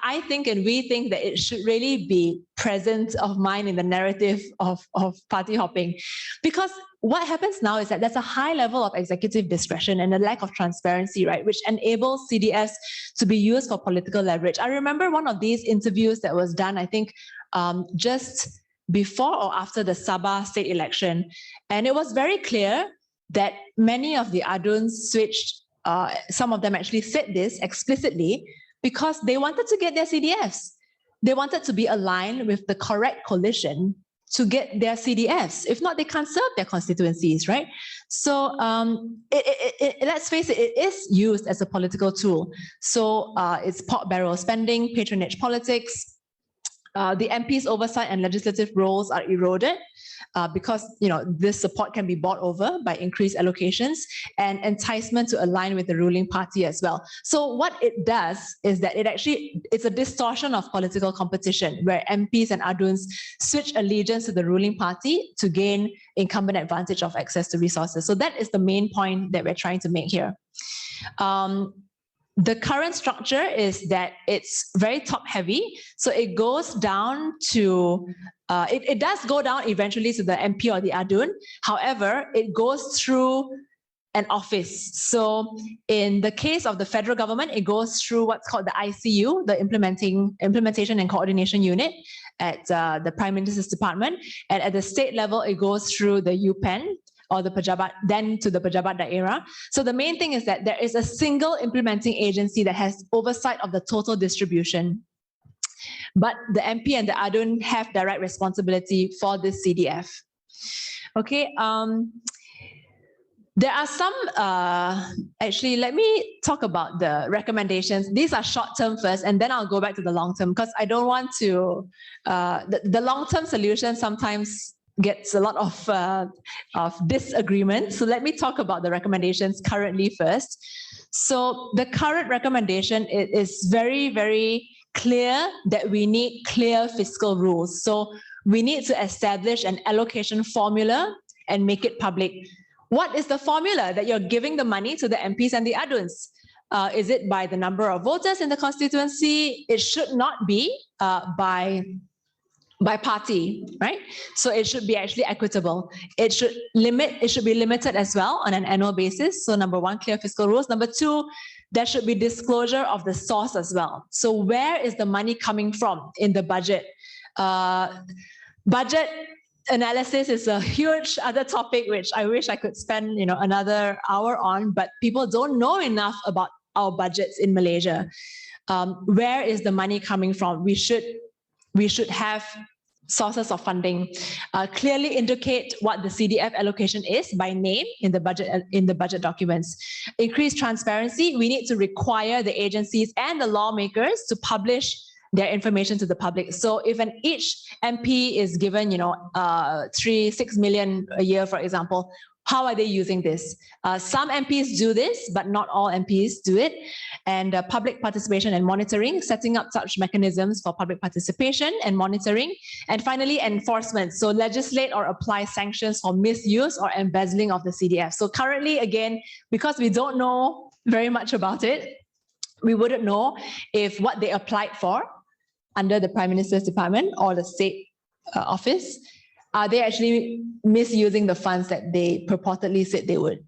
I think, and we think, that it should really be present of mind in the narrative of party hopping, because what happens now is that there's a high level of executive discretion and a lack of transparency, right, which enables CDFs to be used for political leverage. I remember one of these interviews that was done, I think, just before or after the Sabah state election. And it was very clear that many of the Aduns switched, some of them actually said this explicitly, because they wanted to get their CDFs. They wanted to be aligned with the correct coalition to get their CDFs. If not, they can't serve their constituencies, right? So let's face it, it is used as a political tool. So it's pork barrel spending, patronage politics. The MP's oversight and legislative roles are eroded because this support can be bought over by increased allocations and enticement to align with the ruling party as well. So what it does is that it's a distortion of political competition, where MPs and Aduns switch allegiance to the ruling party to gain incumbent advantage of access to resources. So that is the main point that we're trying to make here. The current structure is that it's very top heavy. So it goes down to, it does go down eventually to the MP or the Adun. However, it goes through an office. So in the case of the federal government, it goes through what's called the ICU, the Implementation and Coordination Unit at the Prime Minister's Department. And at the state level, it goes through the UPEN, or the Pejabat, then to the Pejabat Daerah. So the main thing is that there is a single implementing agency that has oversight of the total distribution. But the MP and the Adun have direct responsibility for this CDF. Okay, there are some, actually, let me talk about the recommendations. These are short-term first, and then I'll go back to the long-term, because I don't want to, the long-term solution sometimes gets a lot of disagreement. So let me talk about the recommendations currently first. So the current recommendation is very, very clear that we need clear fiscal rules. So we need to establish an allocation formula and make it public. What is the formula that you're giving the money to the MPs and the Adjuns? Is it by the number of voters in the constituency? It should not be by party, right? So it should be actually equitable. It should be limited as well on an annual basis. So number one, clear fiscal rules. Number two, there should be disclosure of the source as well. So where is the money coming from in the budget? Budget analysis is a huge other topic, which I wish I could spend another hour on, but people don't know enough about our budgets in Malaysia. Where is the money coming from? We should have sources of funding, clearly indicate what the CDF allocation is by name in the budget documents. Increase transparency. We need to require the agencies and the lawmakers to publish their information to the public. So if each MP is given 6 million a year, for example, how are they using this? Some MPs do this, but not all MPs do it. And public participation and monitoring, setting up such mechanisms for public participation and monitoring. And finally, enforcement. So legislate or apply sanctions for misuse or embezzling of the CDF. So currently, again, because we don't know very much about it, we wouldn't know if what they applied for under the Prime Minister's Department or the State Office, are they actually misusing the funds that they purportedly said they would?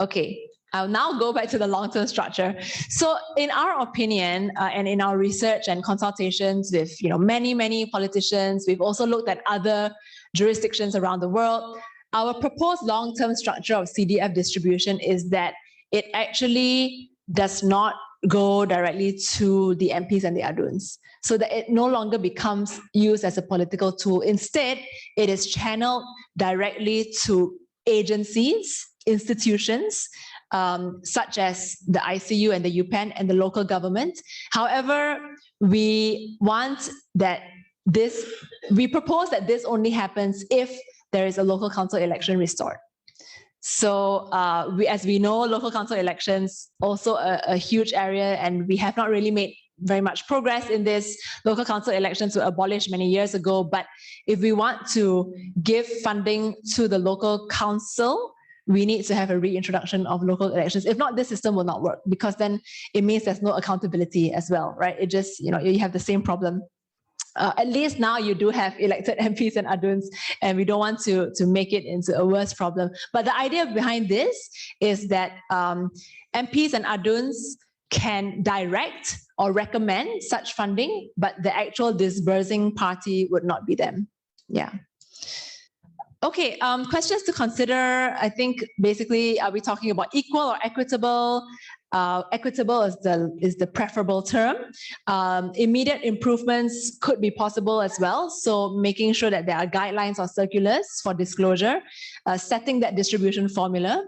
Okay, I'll now go back to the long-term structure. So in our opinion, and in our research and consultations with many politicians, we've also looked at other jurisdictions around the world. Our proposed long-term structure of CDF distribution is that it actually does not go directly to the MPs and the Adjuns, so that it no longer becomes used as a political tool. Instead, it is channeled directly to agencies, institutions, such as the ICU and the UPEN and the local government. However, we propose that this only happens if there is a local council election restored. So as we know, local council elections also a huge area, and we have not really made very much progress in this. Local council elections were abolished many years ago, but if we want to give funding to the local council, we need to have a reintroduction of local elections. If not, this system will not work, because then it means there's no accountability as well, right? It just, you have the same problem. At least now you do have elected MPs and Adjuns, and we don't want to make it into a worse problem. But the idea behind this is that MPs and Adjuns can direct or recommend such funding, but the actual disbursing party would not be them. Yeah. Okay, questions to consider. I think basically, are we talking about equal or equitable? Equitable is the preferable term. Immediate improvements could be possible as well. So making sure that there are guidelines or circulars for disclosure, setting that distribution formula,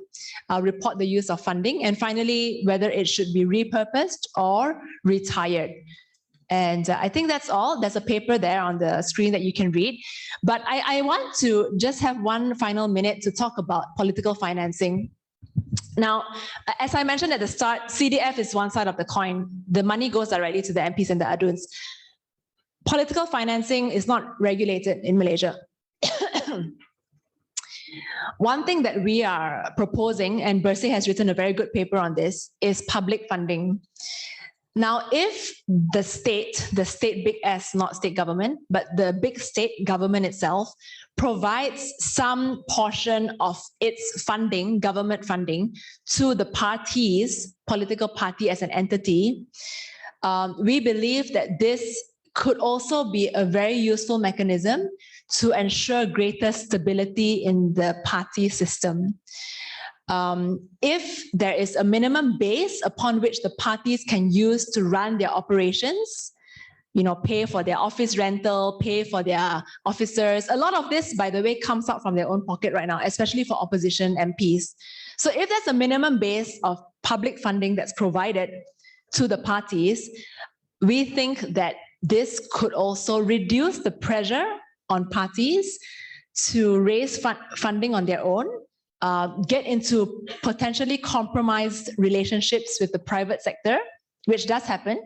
report the use of funding, and finally, whether it should be repurposed or retired. And I think that's all. There's a paper there on the screen that you can read. But I want to just have one final minute to talk about political financing. Now, as I mentioned at the start, CDF is one side of the coin. The money goes directly to the MPs and the Adjuns. Political financing is not regulated in Malaysia. One thing that we are proposing, and Bersama has written a very good paper on this, is public funding. Now, if the state big S, not state government, but the big state government itself provides some portion of its funding, government funding, to the parties, political party as an entity, we believe that this could also be a very useful mechanism to ensure greater stability in the party system. If there is a minimum base upon which the parties can use to run their operations, pay for their office rental, pay for their officers. A lot of this, by the way, comes out from their own pocket right now, especially for opposition MPs. So if there's a minimum base of public funding that's provided to the parties, we think that this could also reduce the pressure on parties to raise funding on their own, get into potentially compromised relationships with the private sector, which does happen,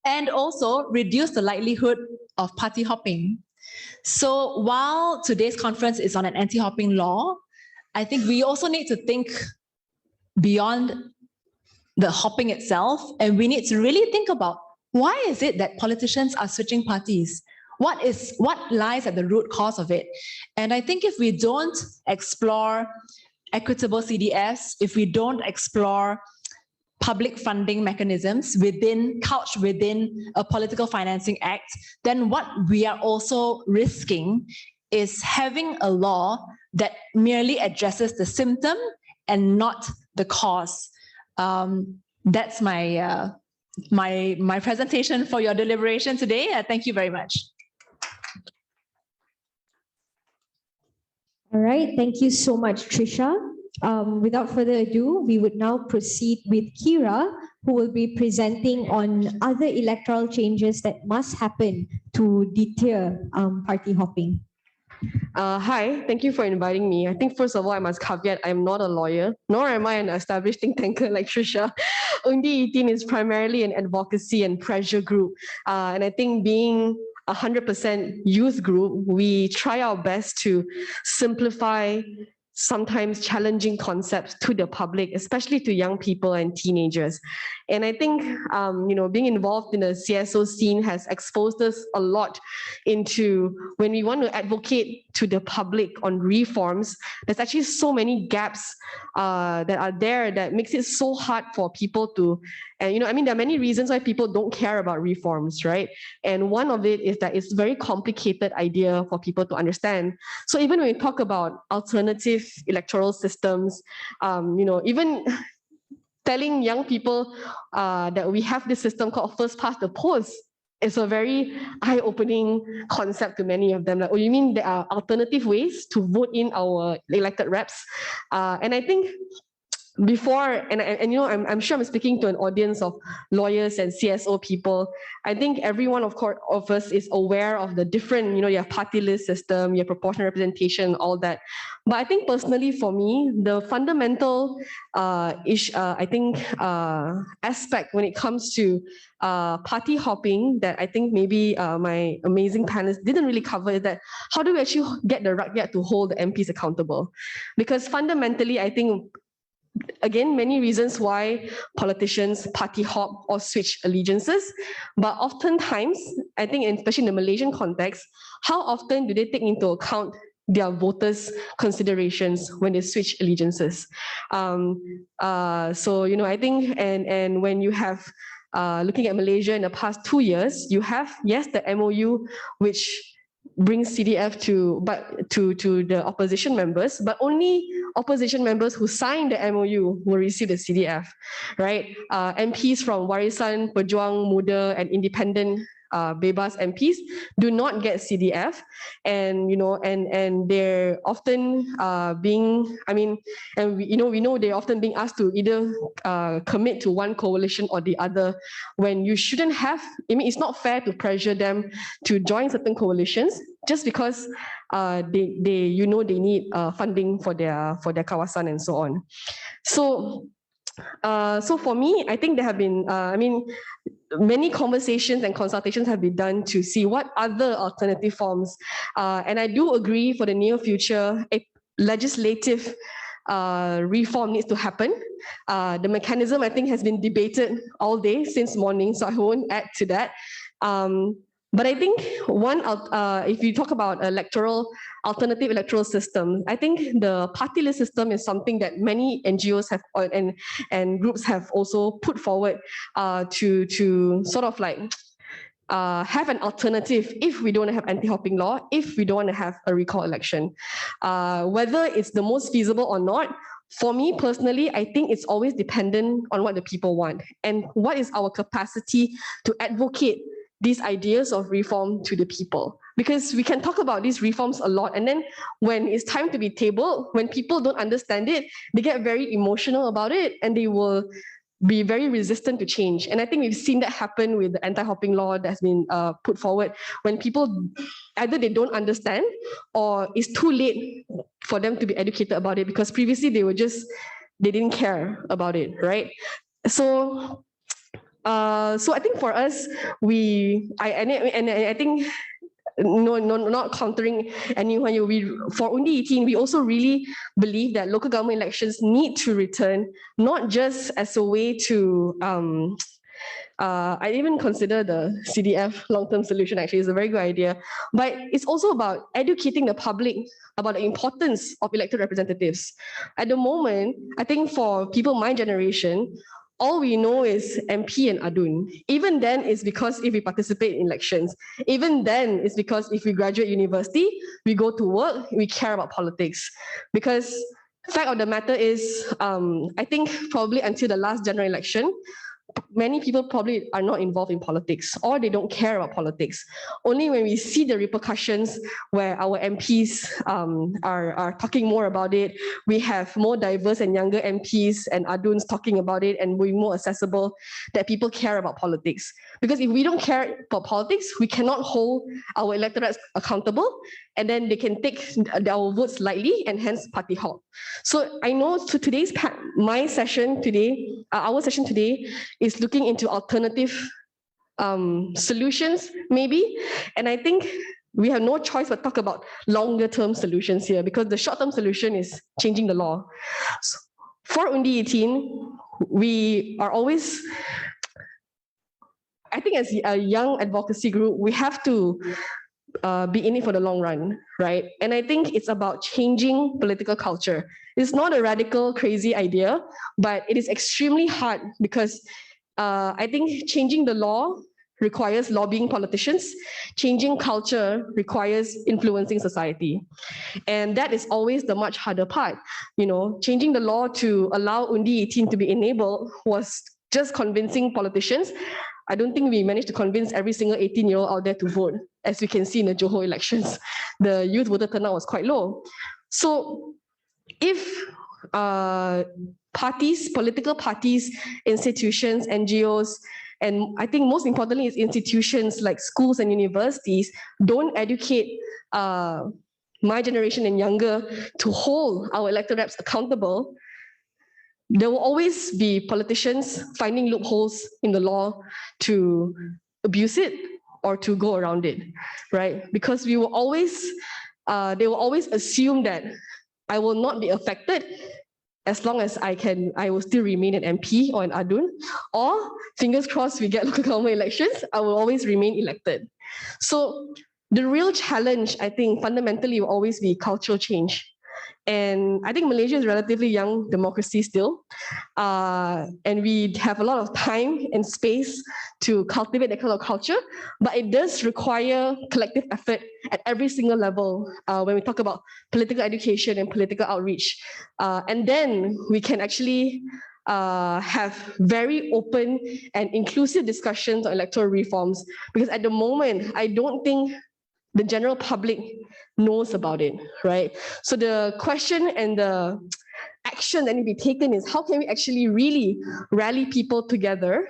and also reduce the likelihood of party hopping. So while today's conference is on an anti-hopping law, I think we also need to think beyond the hopping itself, and we need to really think about why is it that politicians are switching parties? What lies at the root cause of it? And I think if we don't explore equitable CDS, if we don't explore public funding mechanisms couched within a political financing act, then what we are also risking is having a law that merely addresses the symptom and not the cause. That's my presentation for your deliberation today. Thank you very much. All right, thank you so much, Tricia. Without further ado, we would now proceed with Qyira, who will be presenting on other electoral changes that must happen to deter party hopping. Hi, thank you for inviting me. I think first of all, I must caveat, I'm not a lawyer, nor am I an established think tanker like Tricia. Undi 18 is primarily an advocacy and pressure group. And I think being 100% youth group, we try our best to simplify sometimes challenging concepts to the public, especially to young people and teenagers. And I think, being involved in the CSO scene has exposed us a lot into when we want to advocate to the public on reforms, there's actually so many gaps that are there that makes it so hard for people to, and there are many reasons why people don't care about reforms, right? And one of it is that it's a very complicated idea for people to understand. So even when we talk about alternative electoral systems, even telling young people that we have this system called first past the post is a very eye-opening concept to many of them. Like, oh, you mean there are alternative ways to vote in our elected reps? And I think before, I'm sure I'm speaking to an audience of lawyers and CSO people. I think every one of us is aware of the different, you have party list system, you have proportional representation, all that. But I think personally for me, the fundamental aspect when it comes to party hopping that I think maybe my amazing panelists didn't really cover is that how do we actually get the rakyat to hold the MPs accountable? Because fundamentally, I think again, many reasons why politicians party hop or switch allegiances. But oftentimes, I think, especially in the Malaysian context, how often do they take into account their voters' considerations when they switch allegiances? I think, and when you have, looking at Malaysia in the past 2 years, you have, yes, the MOU, which brings CDF to the opposition members, but only opposition members who signed the MOU will receive the CDF, right? MPs from Warisan, Pejuang, Muda, and Independent Bebas MPs do not get CDF, and they're often we know they're often being asked to either commit to one coalition or the other, when you shouldn't have. It's not fair to pressure them to join certain coalitions just because they need funding for their kawasan and so on. So for me, I think there have been many conversations and consultations have been done to see what other alternative forms. And I do agree for the near future, a legislative reform needs to happen. The mechanism, I think, has been debated all day since morning, so I won't add to that. But I think if you talk about alternative electoral system, I think the party list system is something that many NGOs have and groups have also put forward to sort of like have an alternative if we don't have anti-hopping law, if we don't want to have a recall election. Whether it's the most feasible or not, for me personally, I think it's always dependent on what the people want and what is our capacity to advocate these ideas of reform to the people. Because we can talk about these reforms a lot, and then when it's time to be tabled, when people don't understand it, they get very emotional about it and they will be very resistant to change. And I think we've seen that happen with the anti-hopping law that's been put forward, when people either they don't understand or it's too late for them to be educated about it, because previously they didn't care about it, right? So I think for us, I think not countering anyone. For Undi 18, we also really believe that local government elections need to return, not just as a way to. I even consider the CDF long-term solution actually is a very good idea, but it's also about educating the public about the importance of elected representatives. At the moment, I think for people my generation, all we know is MP and Adun. Even then, it's because if we participate in elections. Even then, it's because if we graduate university, we go to work, we care about politics. Because fact of the matter is, I think probably until the last general election, many people probably are not involved in politics or they don't care about politics. Only when we see the repercussions where our MPs are talking more about it, we have more diverse and younger MPs and Aduns talking about it and being more accessible, that people care about politics. Because if we don't care about politics, we cannot hold our electorates accountable, and then they can take our votes lightly and hence party hop. So I know today's my session today, our session today is looking into alternative solutions maybe, and I think we have no choice but talk about longer term solutions here, because the short term solution is changing the law. So for Undi 18, we are always, I think as a young advocacy group, we have to be in it for the long run, right? And I think it's about changing political culture. It's not a radical, crazy idea, but it is extremely hard because I think changing the law requires lobbying politicians. Changing culture requires influencing society. And that is always the much harder part. You know, changing the law to allow Undi 18 to be enabled was just convincing politicians. I don't think we managed to convince every single 18-year-old out there to vote. As we can see in the Johor elections, the youth voter turnout was quite low. So if parties, political parties, institutions, NGOs, and I think most importantly is institutions like schools and universities don't educate my generation and younger to hold our elected reps accountable, there will always be politicians finding loopholes in the law to abuse it or to go around it, right? Because we will always, they will always assume that I will not be affected as long as I will still remain an MP or an Adun, or fingers crossed we get local government elections, I will always remain elected. So the real challenge, I think, fundamentally will always be cultural change. And I think Malaysia is a relatively young democracy still. And we have a lot of time and space to cultivate that kind of culture, but it does require collective effort at every single level when we talk about political education and political outreach. And then we can actually have very open and inclusive discussions on electoral reforms, because at the moment, I don't think the general public knows about it, right? So the question and the action that need to be taken is how can we actually really rally people together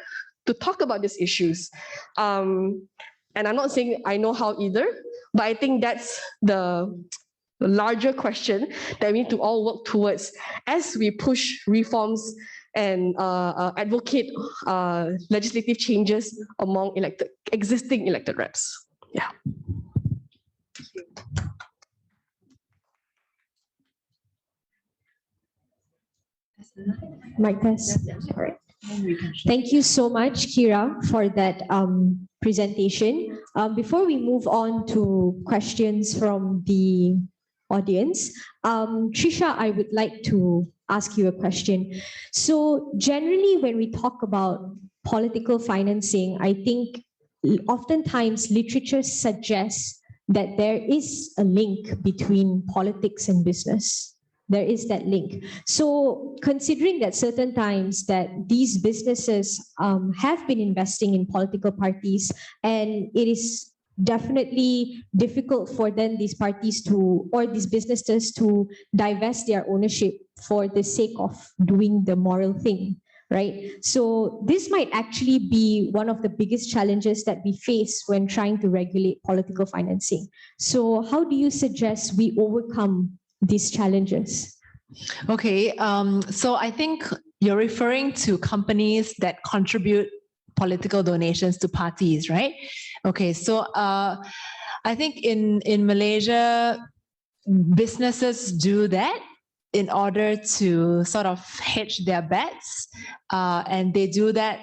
to talk about these issues? And I'm not saying I know how either, but I think that's the larger question that we need to all work towards as we push reforms and advocate legislative changes among existing elected reps. Yeah. Mic test. All right. Thank you so much, Qyira, for that presentation. Before we move on to questions from the audience, Tricia, I would like to ask you a question. So generally, when we talk about political financing, I think oftentimes literature suggests that there is a link between politics and business. There is that link. So considering that certain times that these businesses have been investing in political parties, and it is definitely difficult for then these parties to, or these businesses to divest their ownership for the sake of doing the moral thing, right? So this might actually be one of the biggest challenges that we face when trying to regulate political financing. So how do you suggest we overcome these challenges? Okay, so I think you're referring to companies that contribute political donations to parties, right? Okay, so I think in Malaysia, businesses do that in order to sort of hedge their bets, and they do that.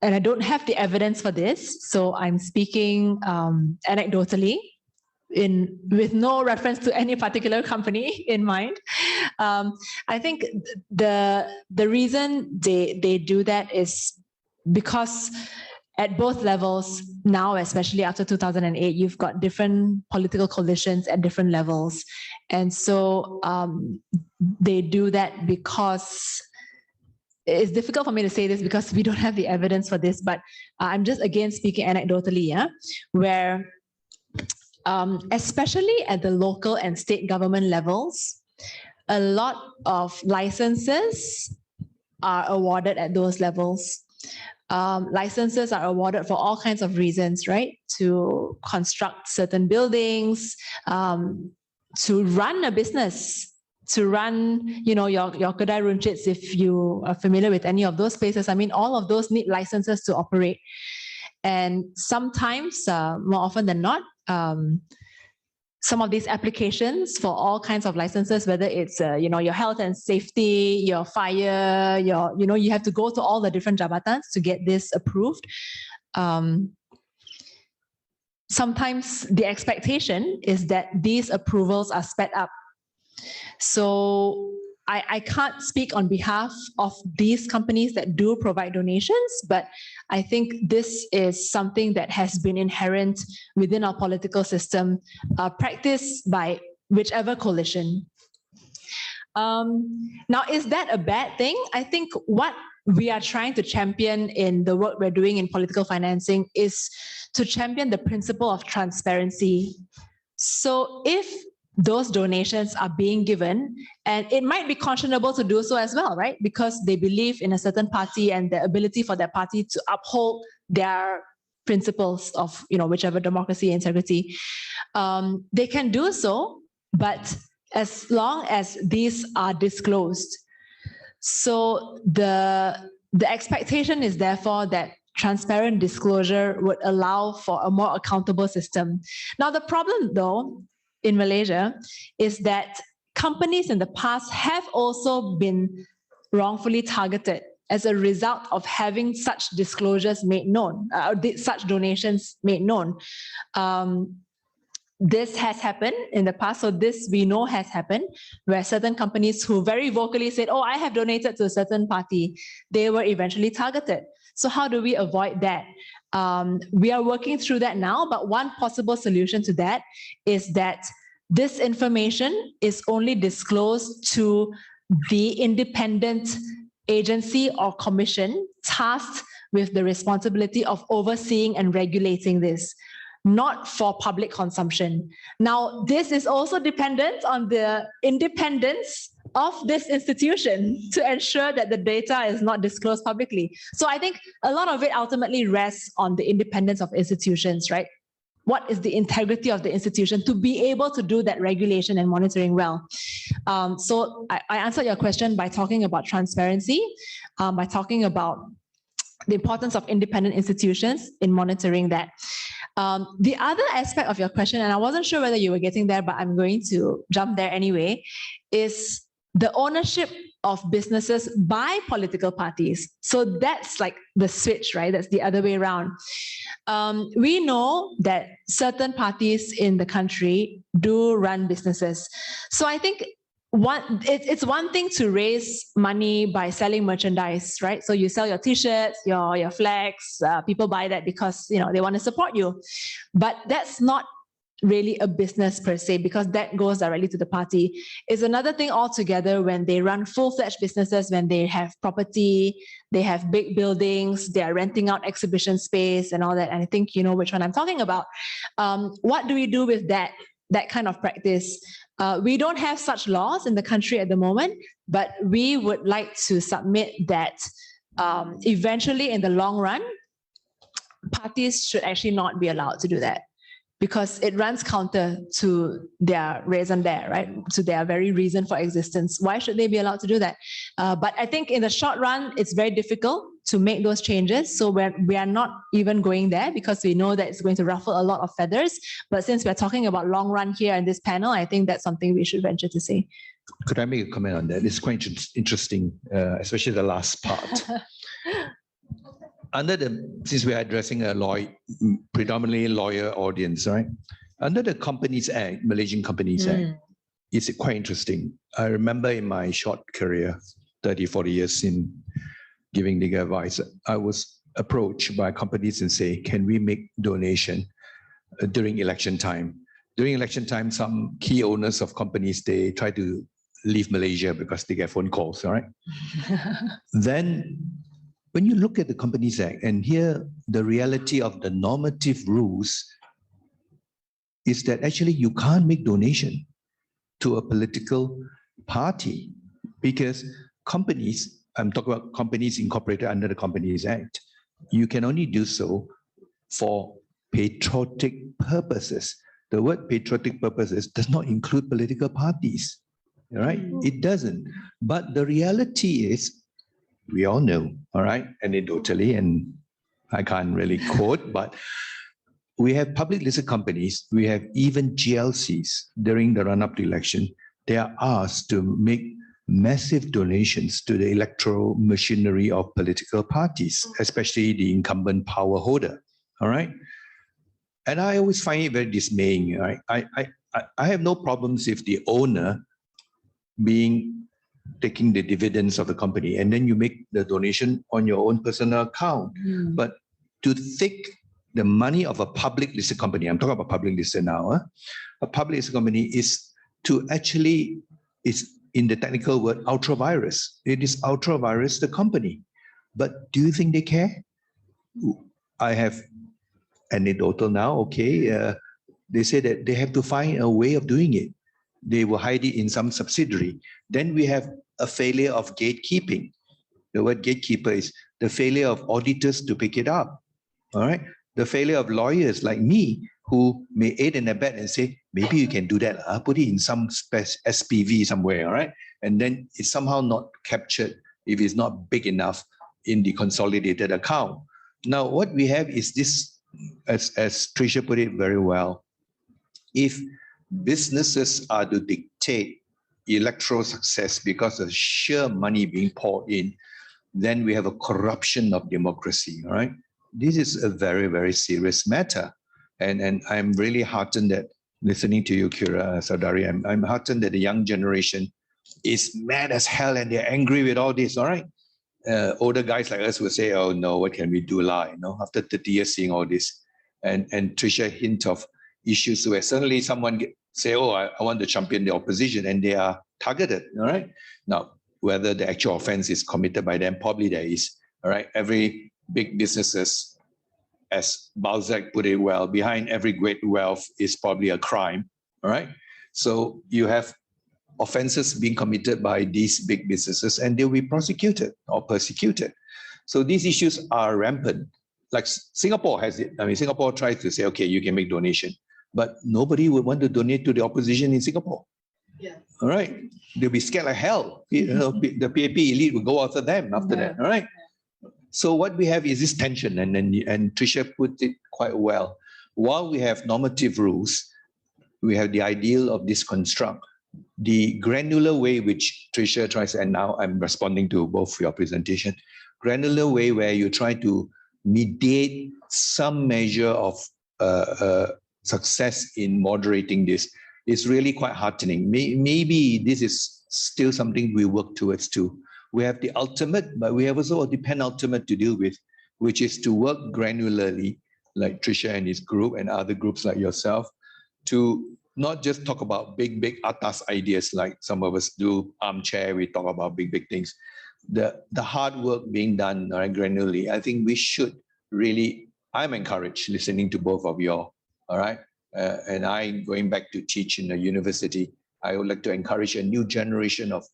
And I don't have the evidence for this, so I'm speaking anecdotally, with no reference to any particular company in mind. I think the reason they do that is because at both levels now, especially after 2008, you've got different political coalitions at different levels. And so they do that because it's difficult for me to say this because we don't have the evidence for this, but I'm just again speaking anecdotally, yeah, where especially at the local and state government levels, a lot of licenses are awarded at those levels. Licenses are awarded for all kinds of reasons, right? To construct certain buildings, to run a business, to run, you know, your kedai runcits, if you are familiar with any of those spaces. I mean, all of those need licenses to operate. And sometimes, more often than not, some of these applications for all kinds of licenses, whether it's you know, your health and safety, your fire, your, you know, you have to go to all the different jabatans to get this approved. Sometimes the expectation is that these approvals are sped up. So I can't speak on behalf of these companies that do provide donations, but I think this is something that has been inherent within our political system, practiced by whichever coalition. Now, is that a bad thing? I think what we are trying to champion in the work we're doing in political financing is to champion the principle of transparency. So if those donations are being given, and it might be conscionable to do so as well, right? Because they believe in a certain party and the ability for that party to uphold their principles of, you know, whichever democracy, integrity. They can do so, but as long as these are disclosed. So the expectation is therefore that transparent disclosure would allow for a more accountable system. Now, the problem though, in Malaysia, is that companies in the past have also been wrongfully targeted as a result of having such disclosures made known, such donations made known. This has happened in the past, so this we know has happened, where certain companies who very vocally said, oh, I have donated to a certain party, they were eventually targeted. So how do we avoid that? We are working through that now, but one possible solution to that is that this information is only disclosed to the independent agency or commission tasked with the responsibility of overseeing and regulating this, not for public consumption. Now, this is also dependent on the independence of this institution to ensure that the data is not disclosed publicly. So I think a lot of it ultimately rests on the independence of institutions, right? What is the integrity of the institution to be able to do that regulation and monitoring well? So I answered your question by talking about transparency, by talking about the importance of independent institutions in monitoring that. The other aspect of your question, and I wasn't sure whether you were getting there, but I'm going to jump there anyway, is the ownership of businesses by political parties. So that's like the switch, right? That's the other way around. We know that certain parties in the country do run businesses. So I think it's one thing to raise money by selling merchandise, right? So you sell your t-shirts, your flags, people buy that because, you know, they want to support you. But that's not really a business per se, because that goes directly to the party. It's another thing altogether when they run full-fledged businesses, when they have property, they have big buildings, they are renting out exhibition space and all that. And I think you know which one I'm talking about. What do we do with that kind of practice? We don't have such laws in the country at the moment, but we would like to submit that eventually in the long run, parties should actually not be allowed to do that. because it runs counter to their raison d'etre, right? To their very reason for existence. Why should they be allowed to do that? But I think in the short run, it's very difficult to make those changes. So we are not even going there because we know that it's going to ruffle a lot of feathers. But since we're talking about long run here in this panel, I think that's something we should venture to say. Could I make a comment on that? It's quite interesting, especially the last part. Since we are addressing a predominantly lawyer audience, right? Under the Companies Act, Malaysian Companies Act, it's quite interesting. I remember in my short career, 30, 40 years in giving legal advice, I was approached by companies and say, can we make donation during election time? During election time, some key owners of companies, they try to leave Malaysia because they get phone calls, all right? Then when you look at the Companies Act and here the reality of the normative rules is that actually you can't make donation to a political party because companies, I'm talking about companies incorporated under the Companies Act, you can only do so for patriotic purposes. The word patriotic purposes does not include political parties, right? It doesn't. But the reality is, we all know, all right, anecdotally, and I can't really quote, but we have public listed companies, we have even GLCs during the run-up to election, they are asked to make massive donations to the electoral machinery of political parties, especially the incumbent power holder, all right? And I always find it very dismaying, right? I have no problems if the owner taking the dividends of the company, and then you make the donation on your own personal account. But to take the money of a public listed company, I'm talking about public listed now, a public listed company is to actually, it's in the technical word, ultra-virus. It is ultra-virus the company. But do you think they care? I have anecdotal now, okay. They say that they have to find a way of doing it. They will hide it in some subsidiary. Then we have a failure of gatekeeping. The word gatekeeper is the failure of auditors to pick it up, all right? The failure of lawyers like me who may aid and abet and say, maybe you can do that, put it in some SPV somewhere, all right? And then it's somehow not captured if it's not big enough in the consolidated account. Now, what we have is this, as Tricia put it very well, if businesses are to dictate electoral success because of sheer money being poured in, then we have a corruption of democracy, all right? This is a very, very serious matter. And I'm really heartened that, listening to you, Qyira, Saudari, I'm heartened that the young generation is mad as hell and they're angry with all this, all right? Older guys like us will say, oh no, what can we do, you know, after 30 years seeing all this. And Tricia hint of issues where suddenly someone say, oh, I want to champion the opposition, and they are targeted, all right? Now, whether the actual offense is committed by them, probably there is, all right? Every big businesses, as Balzac put it well, behind every great wealth is probably a crime, all right? So you have offenses being committed by these big businesses and they'll be prosecuted or persecuted. So these issues are rampant. Like Singapore has it. I mean, Singapore tries to say, okay, you can make donation, but nobody would want to donate to the opposition in Singapore. Yeah. All right. They'll be scared like hell. You know, the PAP elite will go after them after that. All right. So what we have is this tension, and Tricia put it quite well. While we have normative rules, we have the ideal of this construct. The granular way which Tricia tries, and now I'm responding to both your presentation, granular way where you try to mediate some measure of success in moderating this is really quite heartening. Maybe this is still something we work towards too. We have the ultimate, but we have also the penultimate to deal with, which is to work granularly, like Tricia and his group and other groups like yourself, to not just talk about big atas ideas like some of us do, armchair, we talk about big things. The hard work being done granularly, I think we should really, I'm encouraged listening to both of you all, all right? And I, going back to teach in a university, I would like to encourage a new generation of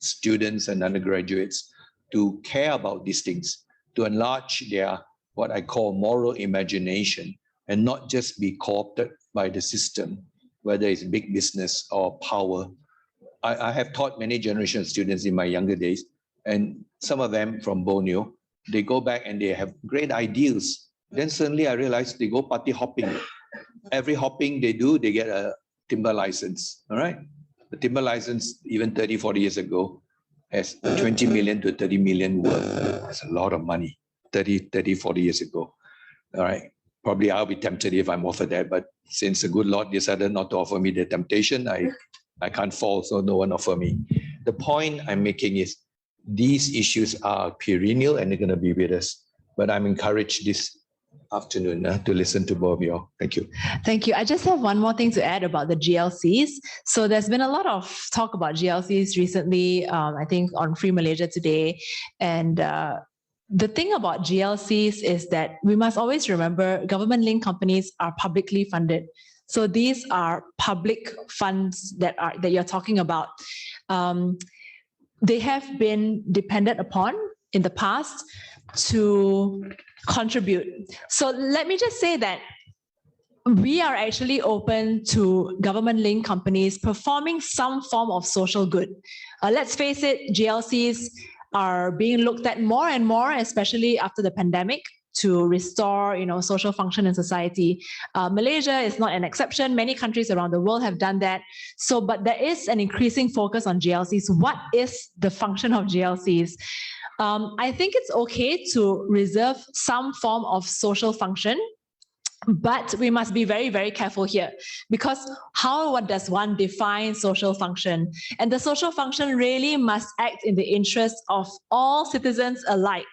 students and undergraduates to care about these things, to enlarge their, what I call moral imagination, and not just be co-opted by the system, whether it's big business or power. I have taught many generations of students in my younger days, and some of them from Borneo, they go back and they have great ideals. Then suddenly I realized they go party hopping. Every hopping they do, they get a timber license, all right? The timber license, even 30, 40 years ago, has 20 million to 30 million worth. That's a lot of money, 30, 40 years ago, all right? Probably I'll be tempted if I'm offered that, but since the good Lord decided not to offer me the temptation, I can't fall, so no one offer me. The point I'm making is these issues are perennial and they're going to be with us. But I'm encouraged this afternoon to listen to both of you. Thank you. Thank you. I just have one more thing to add about the GLCs. So there's been a lot of talk about GLCs recently, I think on Free Malaysia today. And the thing about GLCs is that we must always remember government-linked companies are publicly funded. So these are public funds that you're talking about. They have been depended upon in the past to contribute. So let me just say that we are actually open to government-linked companies performing some form of social good. Let's face it, GLCs are being looked at more and more, especially after the pandemic, to restore, social function in society. Malaysia is not an exception. Many countries around the world have done that. So, but there is an increasing focus on GLCs. What is the function of GLCs? I think it's okay to reserve some form of social function, but we must be very, very careful here, because what does one define social function? And the social function really must act in the interest of all citizens alike.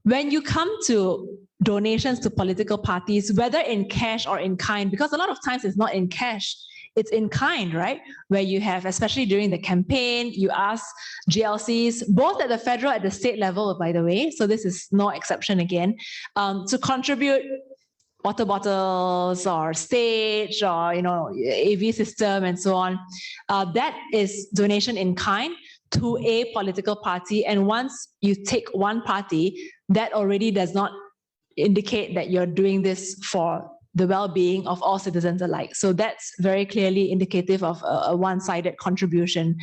When you come to donations to political parties, whether in cash or in kind, because a lot of times it's not in cash, it's in kind, right? Where you have, especially during the campaign, you ask GLCs, both at the federal, at the state level, by the way, so this is no exception again, to contribute water bottles or stage or, AV system and so on. That is donation in kind to a political party. And once you take one party, that already does not indicate that you're doing this for the well-being of all citizens alike. So that's very clearly indicative of a one-sided contribution.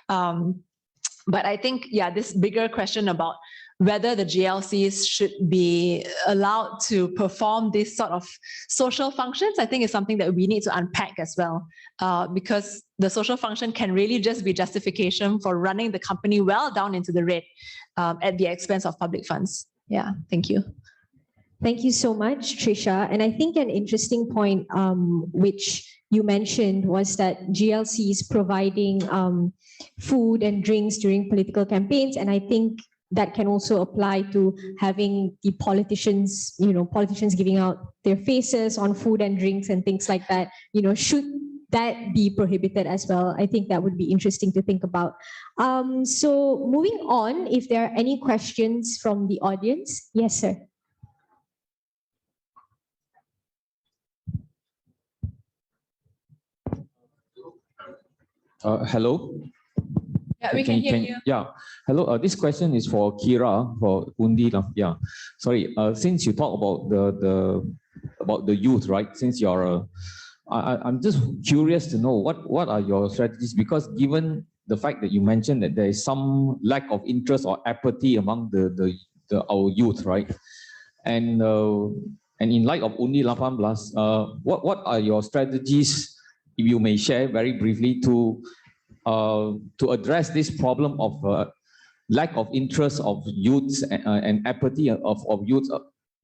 But I think, this bigger question about whether the GLCs should be allowed to perform this sort of social functions, I think is something that we need to unpack as well, because the social function can really just be justification for running the company well down into the red at the expense of public funds. Yeah, thank you. Thank you so much, Tricia. And I think an interesting point which you mentioned was that GLCs providing food and drinks during political campaigns. And I think that can also apply to having the politicians giving out their faces on food and drinks and things like that. Should that be prohibited as well? I think that would be interesting to think about. So moving on, if there are any questions from the audience. Yes, sir. Hello. Yeah, we can hear you. Yeah. Hello. This question is for Qyira, for Undi. Yeah. Sorry. Since you talk about the youth, right? Since you're I'm just curious to know what are your strategies, because given the fact that you mentioned that there is some lack of interest or apathy among our youth, right? And in light of Undi 18, what are your strategies, if you may share very briefly, to address this problem of lack of interest of youths and apathy of youth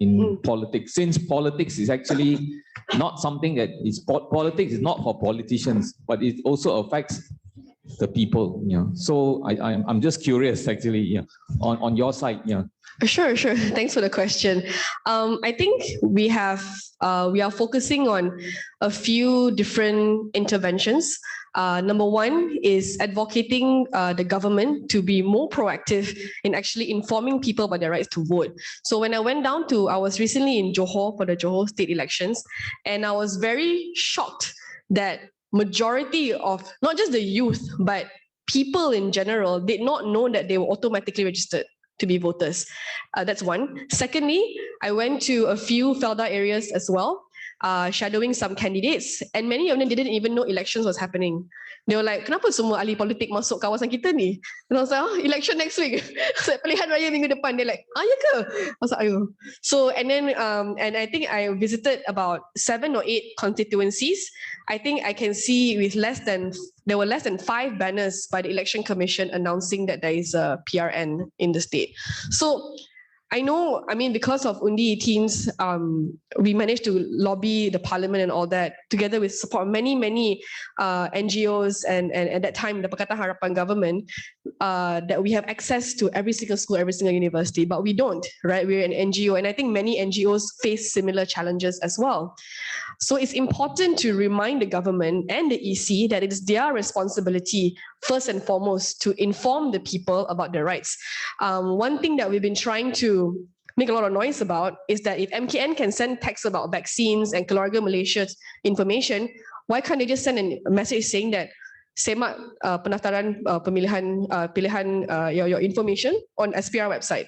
in politics, since politics is actually not something that is, politics is not for politicians, but it also affects the people. Yeah. So I'm just curious, actually, on your side. Yeah. Sure. Thanks for the question. I think we are focusing on a few different interventions. Number one is advocating the government to be more proactive in actually informing people about their rights to vote. So when I was recently in Johor for the Johor state elections, and I was very shocked that majority of not just the youth, but people in general did not know that they were automatically registered to be voters. That's one. Secondly, I went to a few Felda areas as well. shadowing some candidates, and many of them didn't even know elections was happening. They were like, kenapa semua ahli politik masuk kawasan kita ni? And I was like, oh, election next week. So, pilihan raya minggu depan. They're like, ya ke? I was like, ayo. So, and then, and I think I visited about 7 or 8 constituencies. I think I can see there were less than 5 banners by the Election Commission announcing that there is a PRN in the state. So, I know, I mean, because of Undi 18s, we managed to lobby the parliament and all that, together with support of many NGOs and at that time, the Pakatan Harapan government, that we have access to every single school, every single university, but we don't, right? We're an NGO, and I think many NGOs face similar challenges as well. So it's important to remind the government and the EC that it is their responsibility, first and foremost, to inform the people about their rights. One thing that we've been trying to make a lot of noise about is that if MKN can send texts about vaccines and Keluarga Malaysia's information, why can't they just send a message saying that semak pendaftaran pilihan your information on SPR website?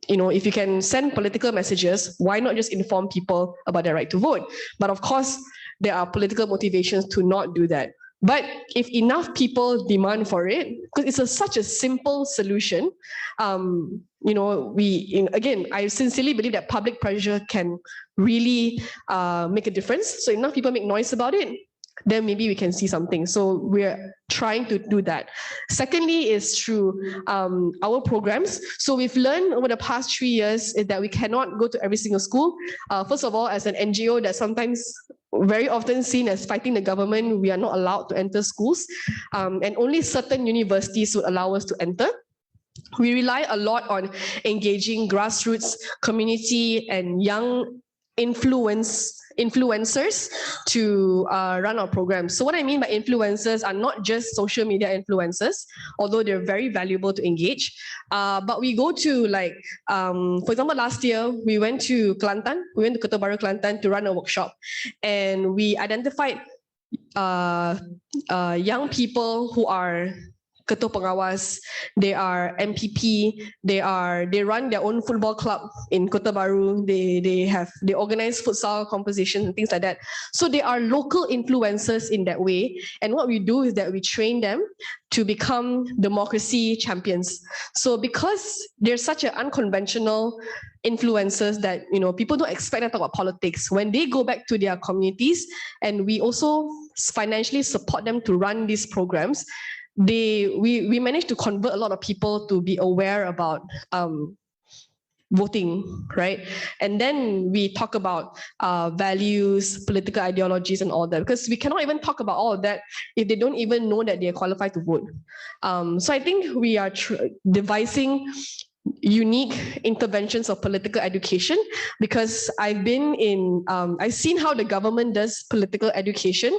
You know, if you can send political messages, why not just inform people about their right to vote? But of course, there are political motivations to not do that. But if enough people demand for it, because it's such a simple solution, you know, again, I sincerely believe that public pressure can really make a difference. So enough people make noise about it, then maybe we can see something. So we're trying to do that. Secondly is through our programs. So we've learned over the past 3 years is that we cannot go to every single school. First of all, as an NGO that sometimes very often seen as fighting the government, we are not allowed to enter schools, and only certain universities would allow us to enter. We rely a lot on engaging grassroots community and young influencers to run our programs. So what I mean by influencers are not just social media influencers, although they're very valuable to engage. But we go to for example, last year, we went to Kelantan, we went to Kota Baru, Kelantan to run a workshop. And we identified young people who are Ketua Pengawas, they are MPP, they run their own football club in Kota Baru, they organize futsal compositions and things like that. So they are local influencers in that way. And what we do is that we train them to become democracy champions. So because they're such an unconventional influencers that, you know, people don't expect them to talk about politics. When they go back to their communities, and we also financially support them to run these programs, we managed to convert a lot of people to be aware about voting, right? And then we talk about values, political ideologies and all that, because we cannot even talk about all of that if they don't even know that they are qualified to vote. So I think we are devising unique interventions of political education, because I've seen how the government does political education.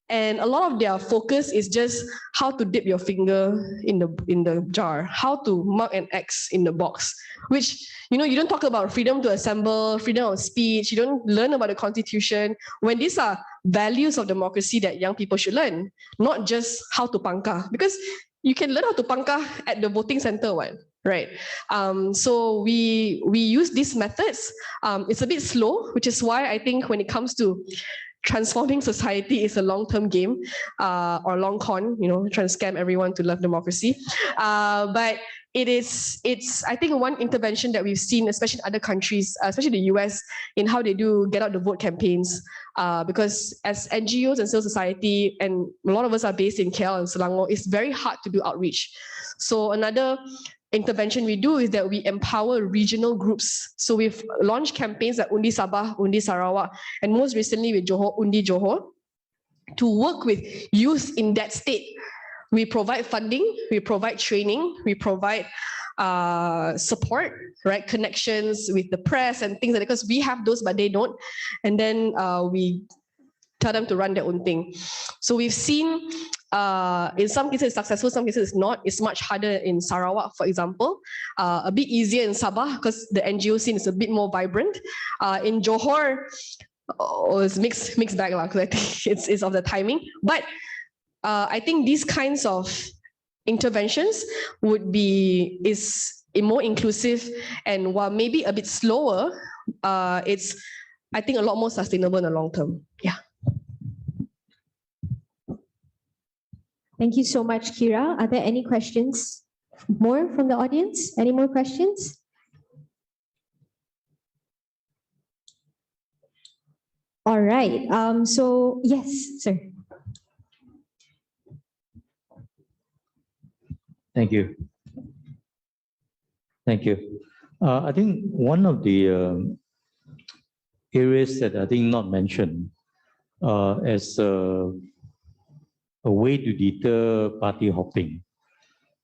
And a lot of their focus is just how to dip your finger in the jar, how to mark an X in the box, which, you know, you don't talk about freedom to assemble, freedom of speech, you don't learn about the constitution, when these are values of democracy that young people should learn, not just how to pangkah, because you can learn how to pangkah at the voting center, right? So we use these methods. It's a bit slow, which is why I think when it comes to transforming society is a long-term game, or long con, you know, trying to scam everyone to love democracy. But it's I think one intervention that we've seen, especially in other countries, especially the US, in how they do get out the vote campaigns. Because as NGOs and civil society, and a lot of us are based in KL and Selangor, it's very hard to do outreach. So another intervention we do is that we empower regional groups. So we've launched campaigns like Undi Sabah, Undi Sarawak, and most recently with Johor, Undi Johor, to work with youth in that state. We provide funding, we provide training, we provide support, right? Connections with the press and things like that, because we have those, but they don't. And then we tell them to run their own thing. So we've seen in some cases it's successful, some cases it's not. It's much harder in Sarawak, for example. A bit easier in Sabah because the NGO scene is a bit more vibrant. In Johor, it's mixed bag because I think it's of the timing. But I think these kinds of interventions is more inclusive, and while maybe a bit slower, it's I think, a lot more sustainable in the long term. Yeah. Thank you so much, Qyira. Are there any questions more from the audience? Any more questions? All right. So yes, sir. Thank you. Thank you. I think one of the areas that I think not mentioned as a way to deter party hopping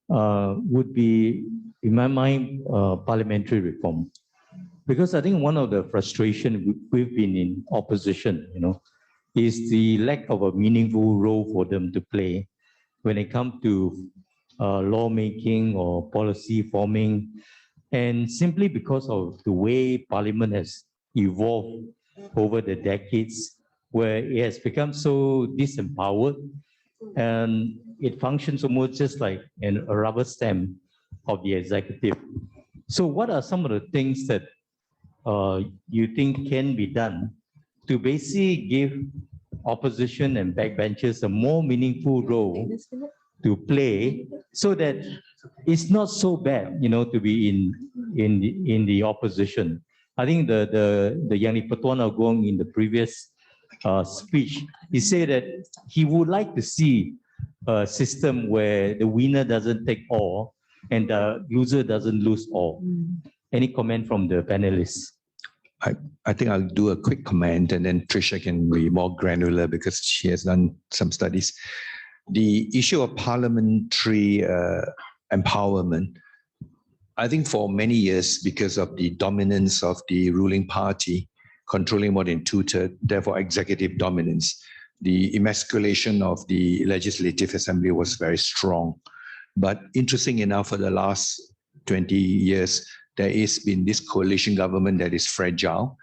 would be, in my mind, parliamentary reform. Because I think one of the frustration we've been in opposition, is the lack of a meaningful role for them to play when it comes to lawmaking or policy forming. And simply because of the way Parliament has evolved over the decades, where it has become so disempowered and it functions almost just like a rubber stamp of the executive. So what are some of the things that you think can be done to basically give opposition and backbenchers a more meaningful role to play, so that it's not so bad, to be in the opposition? I think the Yang Pertuan Agong in the previous speech, he said that he would like to see a system where the winner doesn't take all and the loser doesn't lose all. Any comment from the panelists? I think I'll do a quick comment and then Tricia can be more granular because she has done some studies. The issue of parliamentary empowerment, I think for many years, because of the dominance of the ruling party controlling more than 2/3, therefore executive dominance, the emasculation of the Legislative Assembly was very strong. But interesting enough, for the last 20 years, there has been this coalition government that is fragile,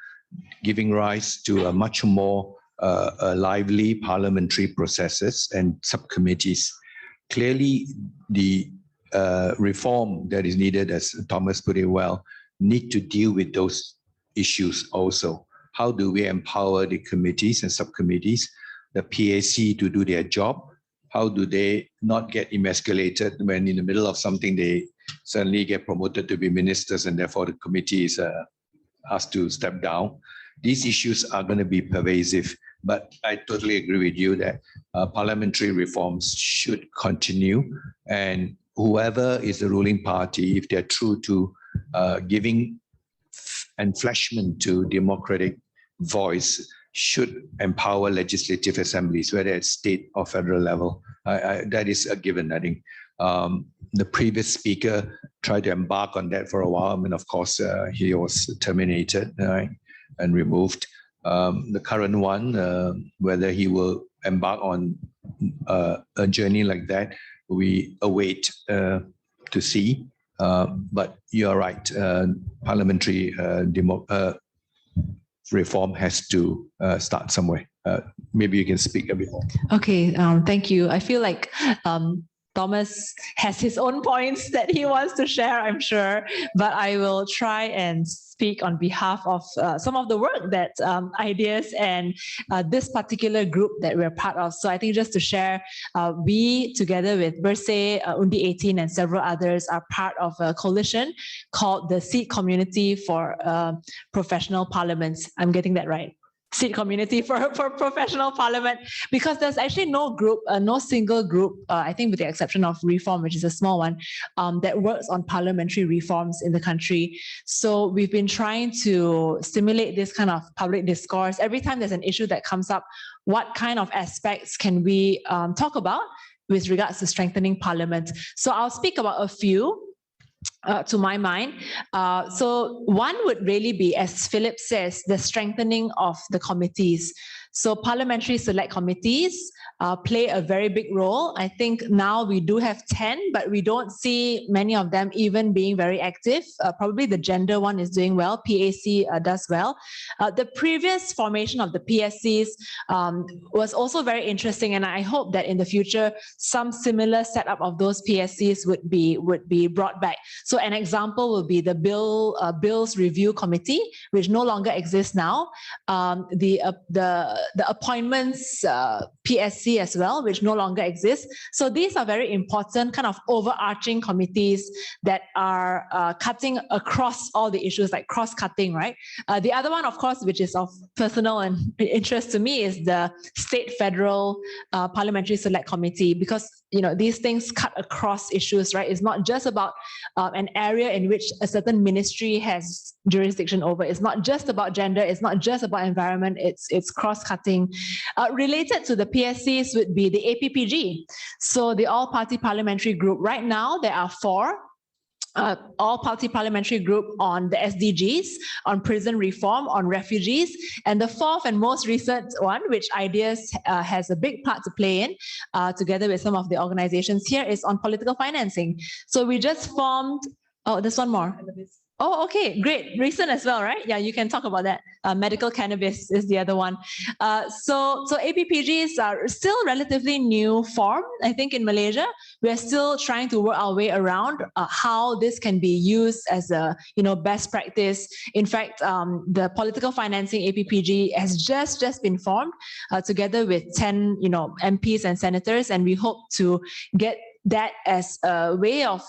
giving rise to a much more lively parliamentary processes and subcommittees. Clearly, the reform that is needed, as Thomas put it well, need to deal with those issues also. How do we empower the committees and subcommittees, the PAC, to do their job? How do they not get emasculated when in the middle of something they suddenly get promoted to be ministers and therefore the committee is asked to step down? These issues are going to be pervasive, but I totally agree with you that parliamentary reforms should continue, and whoever is the ruling party, if they're true to giving enfleshment to democratic voice, should empower legislative assemblies, whether at state or federal level. That is a given, I think. The previous speaker tried to embark on that for a while. I mean, of course, he was terminated and removed. The current one, whether he will embark on a journey like that, we await to see. But you are right, parliamentary reform has to start somewhere. Maybe you can speak a bit more. Okay, thank you. I feel like Thomas has his own points that he wants to share, I'm sure, but I will try and speak on behalf of some of the work that ideas and this particular group that we're part of. So I think just to share, we together with Bersama, Undi 18 and several others are part of a coalition called the Seat Community for Professional Parliaments. I'm getting that right. Seat Community for Professional Parliament, because there's actually no group, no single group, I think with the exception of Reform, which is a small one, that works on parliamentary reforms in the country. So we've been trying to stimulate this kind of public discourse. Every time there's an issue that comes up, what kind of aspects can we talk about with regards to strengthening Parliament? So I'll speak about a few. To my mind. So one would really be, as Philip says, the strengthening of the committees. So parliamentary select committees play a very big role. I think now we do have 10, but we don't see many of them even being very active. Probably the gender one is doing well. PAC does well. The previous formation of the PSCs was also very interesting, and I hope that in the future some similar setup of those PSCs would be brought back. So an example will be the Bills Review Committee, which no longer exists now. The appointments PSC as well, which no longer exists. So these are very important kind of overarching committees that are cutting across all the issues, like cross-cutting, right? The other one, of course, which is of personal and interest to me, is the State Federal Parliamentary Select Committee, because these things cut across issues, right? It's not just about an area in which a certain ministry has jurisdiction over. It's not just about gender. It's not just about environment. It's cross-cutting. Related to the PSCs would be the APPG. So the All-Party Parliamentary Group. Right now, there are 4. All-party parliamentary group on the SDGs, on prison reform, on refugees, and the 4th and most recent one, which Ideas has a big part to play in, together with some of the organizations here, is on political financing. So we just formed, there's one more. Oh, okay, great. Recent as well, right? Yeah, you can talk about that. Medical cannabis is the other one. So APPGs are still relatively new form. I think in Malaysia, we're still trying to work our way around how this can be used as a best practice. In fact, the political financing APPG has just been formed together with 10 MPs and senators, and we hope to get that as a way of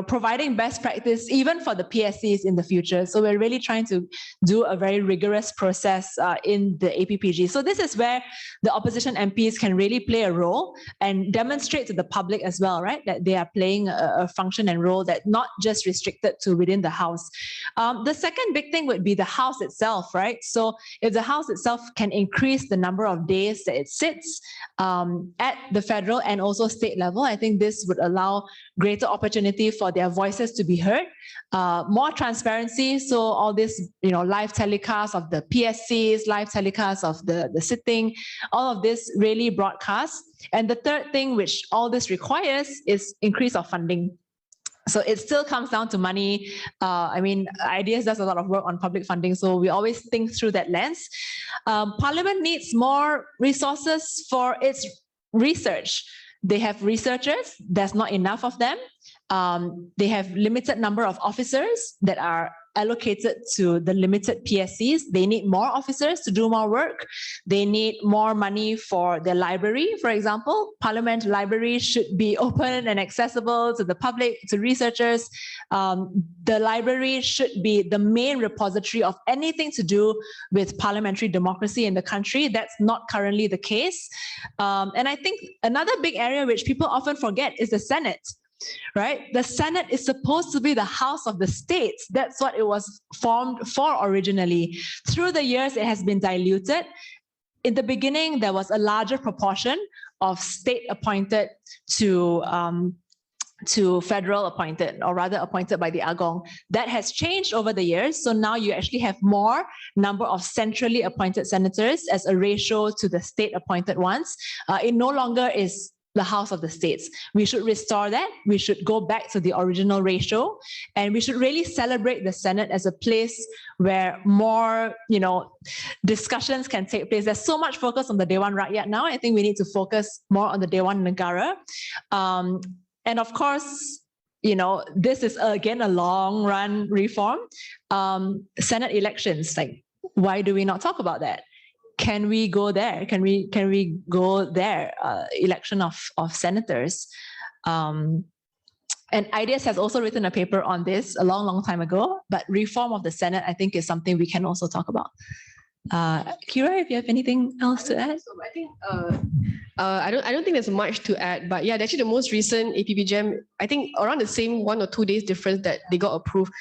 providing best practice even for the PSCs in the future. So we're really trying to do a very rigorous process in the APPG. So this is where the opposition MPs can really play a role and demonstrate to the public as well, right, that they are playing a function and role that not just restricted to within the House. The second big thing would be the House itself, right? So if the House itself can increase the number of days that it sits at the federal and also state level, I think this would allow greater opportunity for their voices to be heard, more transparency. So all this, live telecast of the PSCs, live telecast of the sitting, all of this really broadcast. And the third thing which all this requires is increase of funding. So it still comes down to money. Ideas does a lot of work on public funding, so we always think through that lens. Parliament needs more resources for its research. They have researchers, there's not enough of them. They have limited number of officers that are allocated to the limited PSCs. They need more officers to do more work. They need more money for their library, for example. Parliament library should be open and accessible to the public, to researchers. The library should be the main repository of anything to do with parliamentary democracy in the country. That's not currently the case. And I think another big area which people often forget is the Senate. Right? The Senate is supposed to be the House of the states. That's what it was formed for originally. Through the years, it has been diluted. In the beginning, there was a larger proportion of state appointed to federal appointed, or rather appointed by the Agong. That has changed over the years. So now you actually have more number of centrally appointed senators as a ratio to the state appointed ones. It no longer is the House of the States. We should restore that. We should go back to the original ratio, and we should really celebrate the Senate as a place where more, discussions can take place. There's so much focus on the Dewan Rakyat now. I think we need to focus more on the Dewan Negara. And of course, this is again a long run reform. Senate elections, like, why do we not talk about that? Can we go there? Can we go there? Election of senators. And Ideas has also written a paper on this a long time ago, but reform of the Senate, I think, is something we can also talk about. Qyira, if you have anything else to add? So I think I don't think there's much to add, but yeah, actually the most recent APPGM, I think around the same 1 or 2 days difference that they got approved.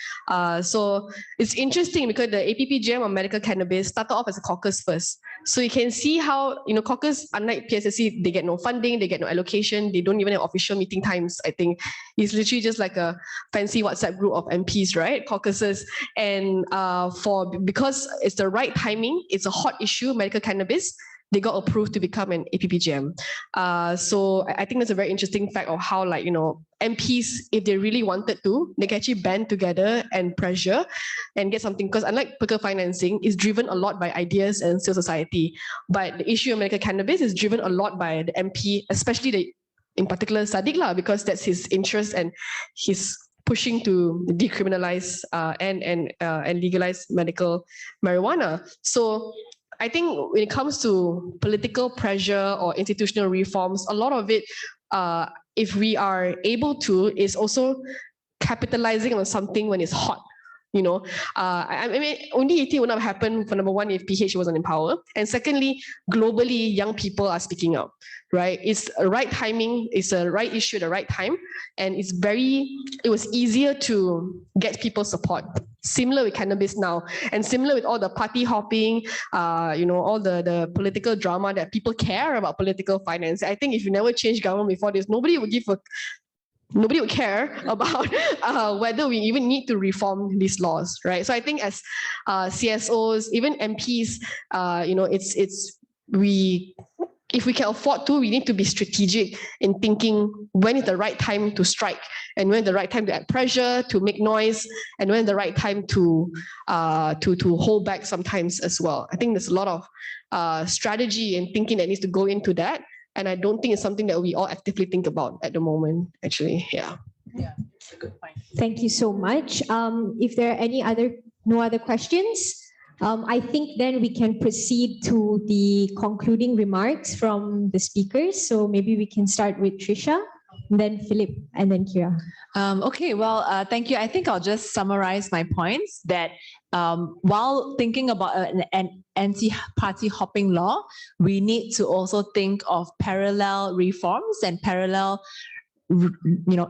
So it's interesting because the APPGM on medical cannabis started off as a caucus first. So you can see how, caucus, unlike PSSC, they get no funding, they get no allocation, they don't even have official meeting times. I think it's literally just like a fancy WhatsApp group of MPs, right? Caucuses. And because it's the right timing, it's a hot issue, medical cannabis, they got approved to become an APPGM. So I think that's a very interesting fact of how, like, MPs, if they really wanted to, they can actually band together and pressure and get something. Because unlike political financing, it's driven a lot by ideas and civil society. But the issue of medical cannabis is driven a lot by the MP, especially in particular Sadiq lah, because that's his interest and he's pushing to decriminalize and legalize medical marijuana. So I think when it comes to political pressure or institutional reforms, a lot of it, if we are able to, is also capitalizing on something when it's hot. I mean, only it would not happen, for number one, if PH wasn't in power. And secondly, globally, young people are speaking out, right? It's a right timing, it's a right issue at the right time. And it was easier to get people's support. Similar with cannabis now, and similar with all the party hopping, all the political drama that people care about political finance. I think if you never change government before this, nobody would care about whether we even need to reform these laws, right? So I think as CSOs, even MPs, if we can afford to, we need to be strategic in thinking when is the right time to strike, and when is the right time to add pressure, to make noise, and when is the right time to hold back sometimes as well. I think there's a lot of strategy and thinking that needs to go into that. And I don't think it's something that we all actively think about at the moment, actually. Yeah. Yeah, that's a good point. Thank you so much. If there are no other questions, I think then we can proceed to the concluding remarks from the speakers. So maybe we can start with Tricia, then Philip, and then Qyira. Okay, well, thank you. I think I'll just summarize my points that while thinking about an anti-party hopping law, we need to also think of parallel reforms and parallel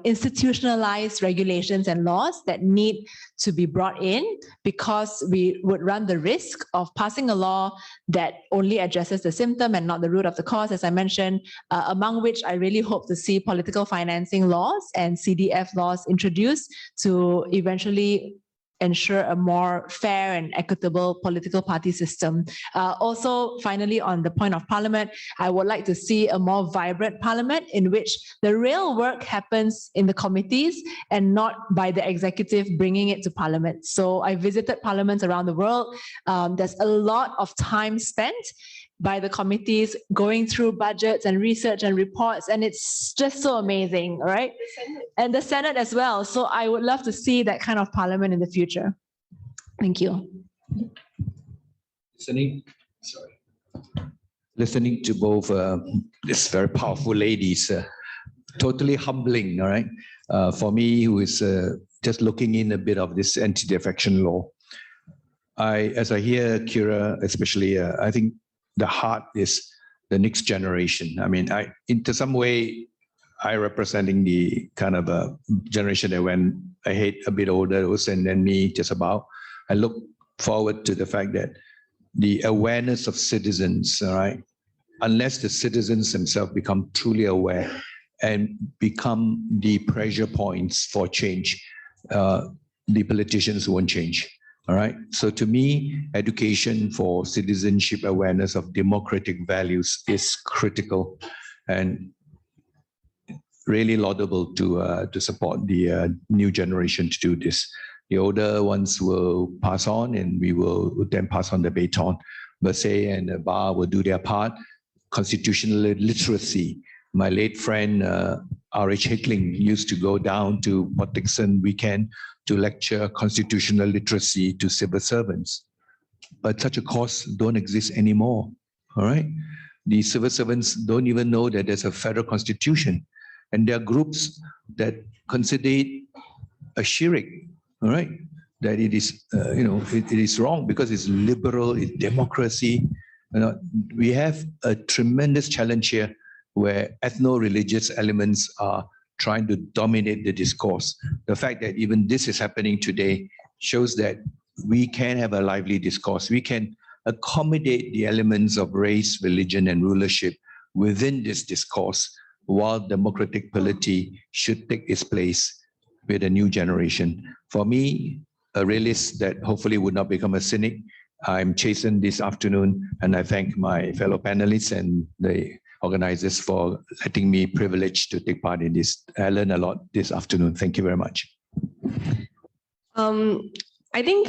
institutionalized regulations and laws that need to be brought in, because we would run the risk of passing a law that only addresses the symptom and not the root of the cause, as I mentioned, among which I really hope to see political financing laws and CDF laws introduced to eventually ensure a more fair and equitable political party system. Also, finally, on the point of parliament, I would like to see a more vibrant parliament in which the real work happens in the committees and not by the executive bringing it to parliament. So I visited parliaments around the world. There's a lot of time spent by the committees going through budgets and research and reports, and it's just so amazing, right? And the Senate as well. So I would love to see that kind of parliament in the future. Thank you. Listening to both these very powerful ladies, totally humbling, all right? For me, who is just looking in a bit of this anti-defection law, as I hear Qyira, especially, I think the heart is the next generation. I mean, into some way, I representing the kind of a generation that went ahead, a bit older than me, just about. I look forward to the fact that the awareness of citizens, all right, unless the citizens themselves become truly aware and become the pressure points for change, the politicians won't change. All right. So to me, education for citizenship awareness of democratic values is critical and really laudable to support the new generation to do this. The older ones will pass on, and we will then pass on the baton. Bersama and Bar will do their part. Constitutional literacy. My late friend R.H. Hickling used to go down to Port Dickson weekend to lecture constitutional literacy to civil servants. But such a course don't exist anymore, all right? The civil servants don't even know that there's a federal constitution. And there are groups that consider it a shirk, all right? That it is, it is wrong because it's liberal, it's democracy. We have a tremendous challenge here where ethno-religious elements are trying to dominate the discourse. The fact that even this is happening today shows that we can have a lively discourse. We can accommodate the elements of race, religion, and rulership within this discourse, while democratic polity should take its place with a new generation. For me, a realist that hopefully would not become a cynic, I'm chastened this afternoon, and I thank my fellow panelists and the organizers for letting me privileged to take part in this. I learned a lot this afternoon. Thank you very much. I think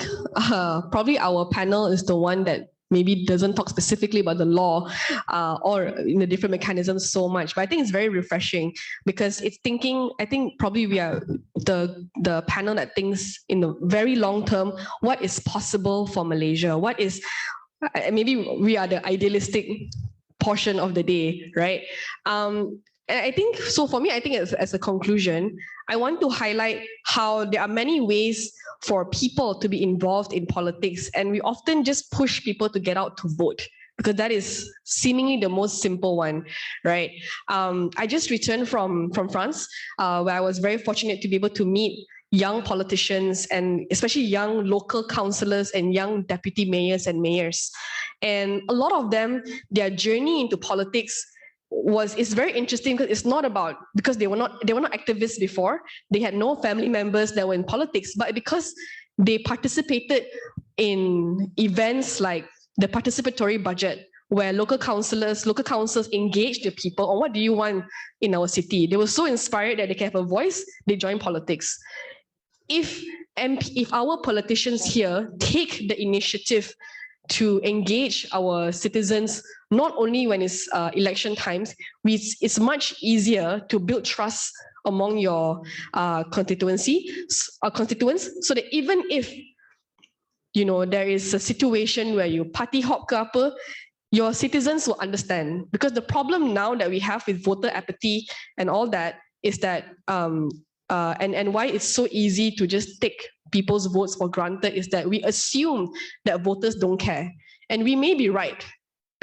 probably our panel is the one that maybe doesn't talk specifically about the law or in the different mechanisms so much, but I think it's very refreshing because it's thinking, I think probably we are the panel that thinks in the very long term, what is possible for Malaysia? What is, maybe we are the idealistic portion of the day, right? And I think, so for me, I think as a conclusion, I want to highlight how there are many ways for people to be involved in politics. And we often just push people to get out to vote because that is seemingly the most simple one, right? I just returned from France, where I was very fortunate to be able to meet young politicians and especially young local councillors and young deputy mayors and mayors. And a lot of them, their journey into politics is very interesting because it's not about, because they were not activists before, they had no family members that were in politics, but because they participated in events like the participatory budget, where local councils engage the people on what do you want in our city. They were so inspired that they can have a voice, they joined politics. If our politicians here take the initiative to engage our citizens, not only when it's election times, it's much easier to build trust among your constituents, so that even if there is a situation where you party hop ke apa, your citizens will understand. Because the problem now that we have with voter apathy and all that is that and why it's so easy to just take people's votes for granted is that we assume that voters don't care. And we may be right.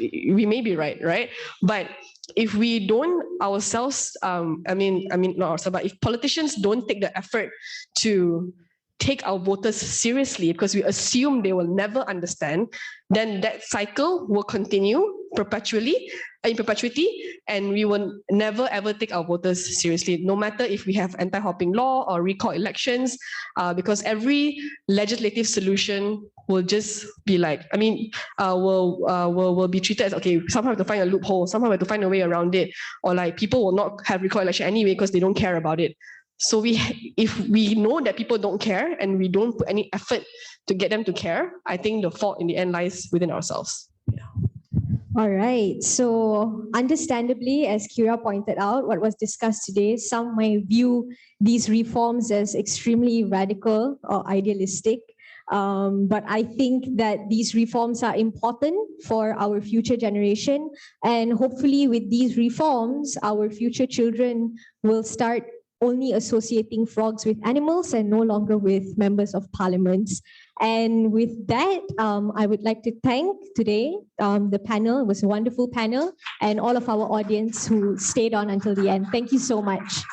Right? But if we don't ourselves, not ourselves, but if politicians don't take the effort to take our voters seriously because we assume they will never understand, then that cycle will continue in perpetuity, and we will never ever take our voters seriously, no matter if we have anti-hopping law or recall elections, because every legislative solution will just be like, will be treated as, okay, somehow have to find a loophole, somehow have to find a way around it, or like people will not have recall election anyway because they don't care about it. So if we know that people don't care and we don't put any effort to get them to care, I think the fault in the end lies within ourselves. Yeah. All right. So understandably, as Qyira pointed out, what was discussed today, some might view these reforms as extremely radical or idealistic. But I think that these reforms are important for our future generation. And hopefully with these reforms, our future children will start only associating frogs with animals and no longer with members of parliaments. And with that, I would like to thank today the panel. It was a wonderful panel, and all of our audience who stayed on until the end. Thank you so much.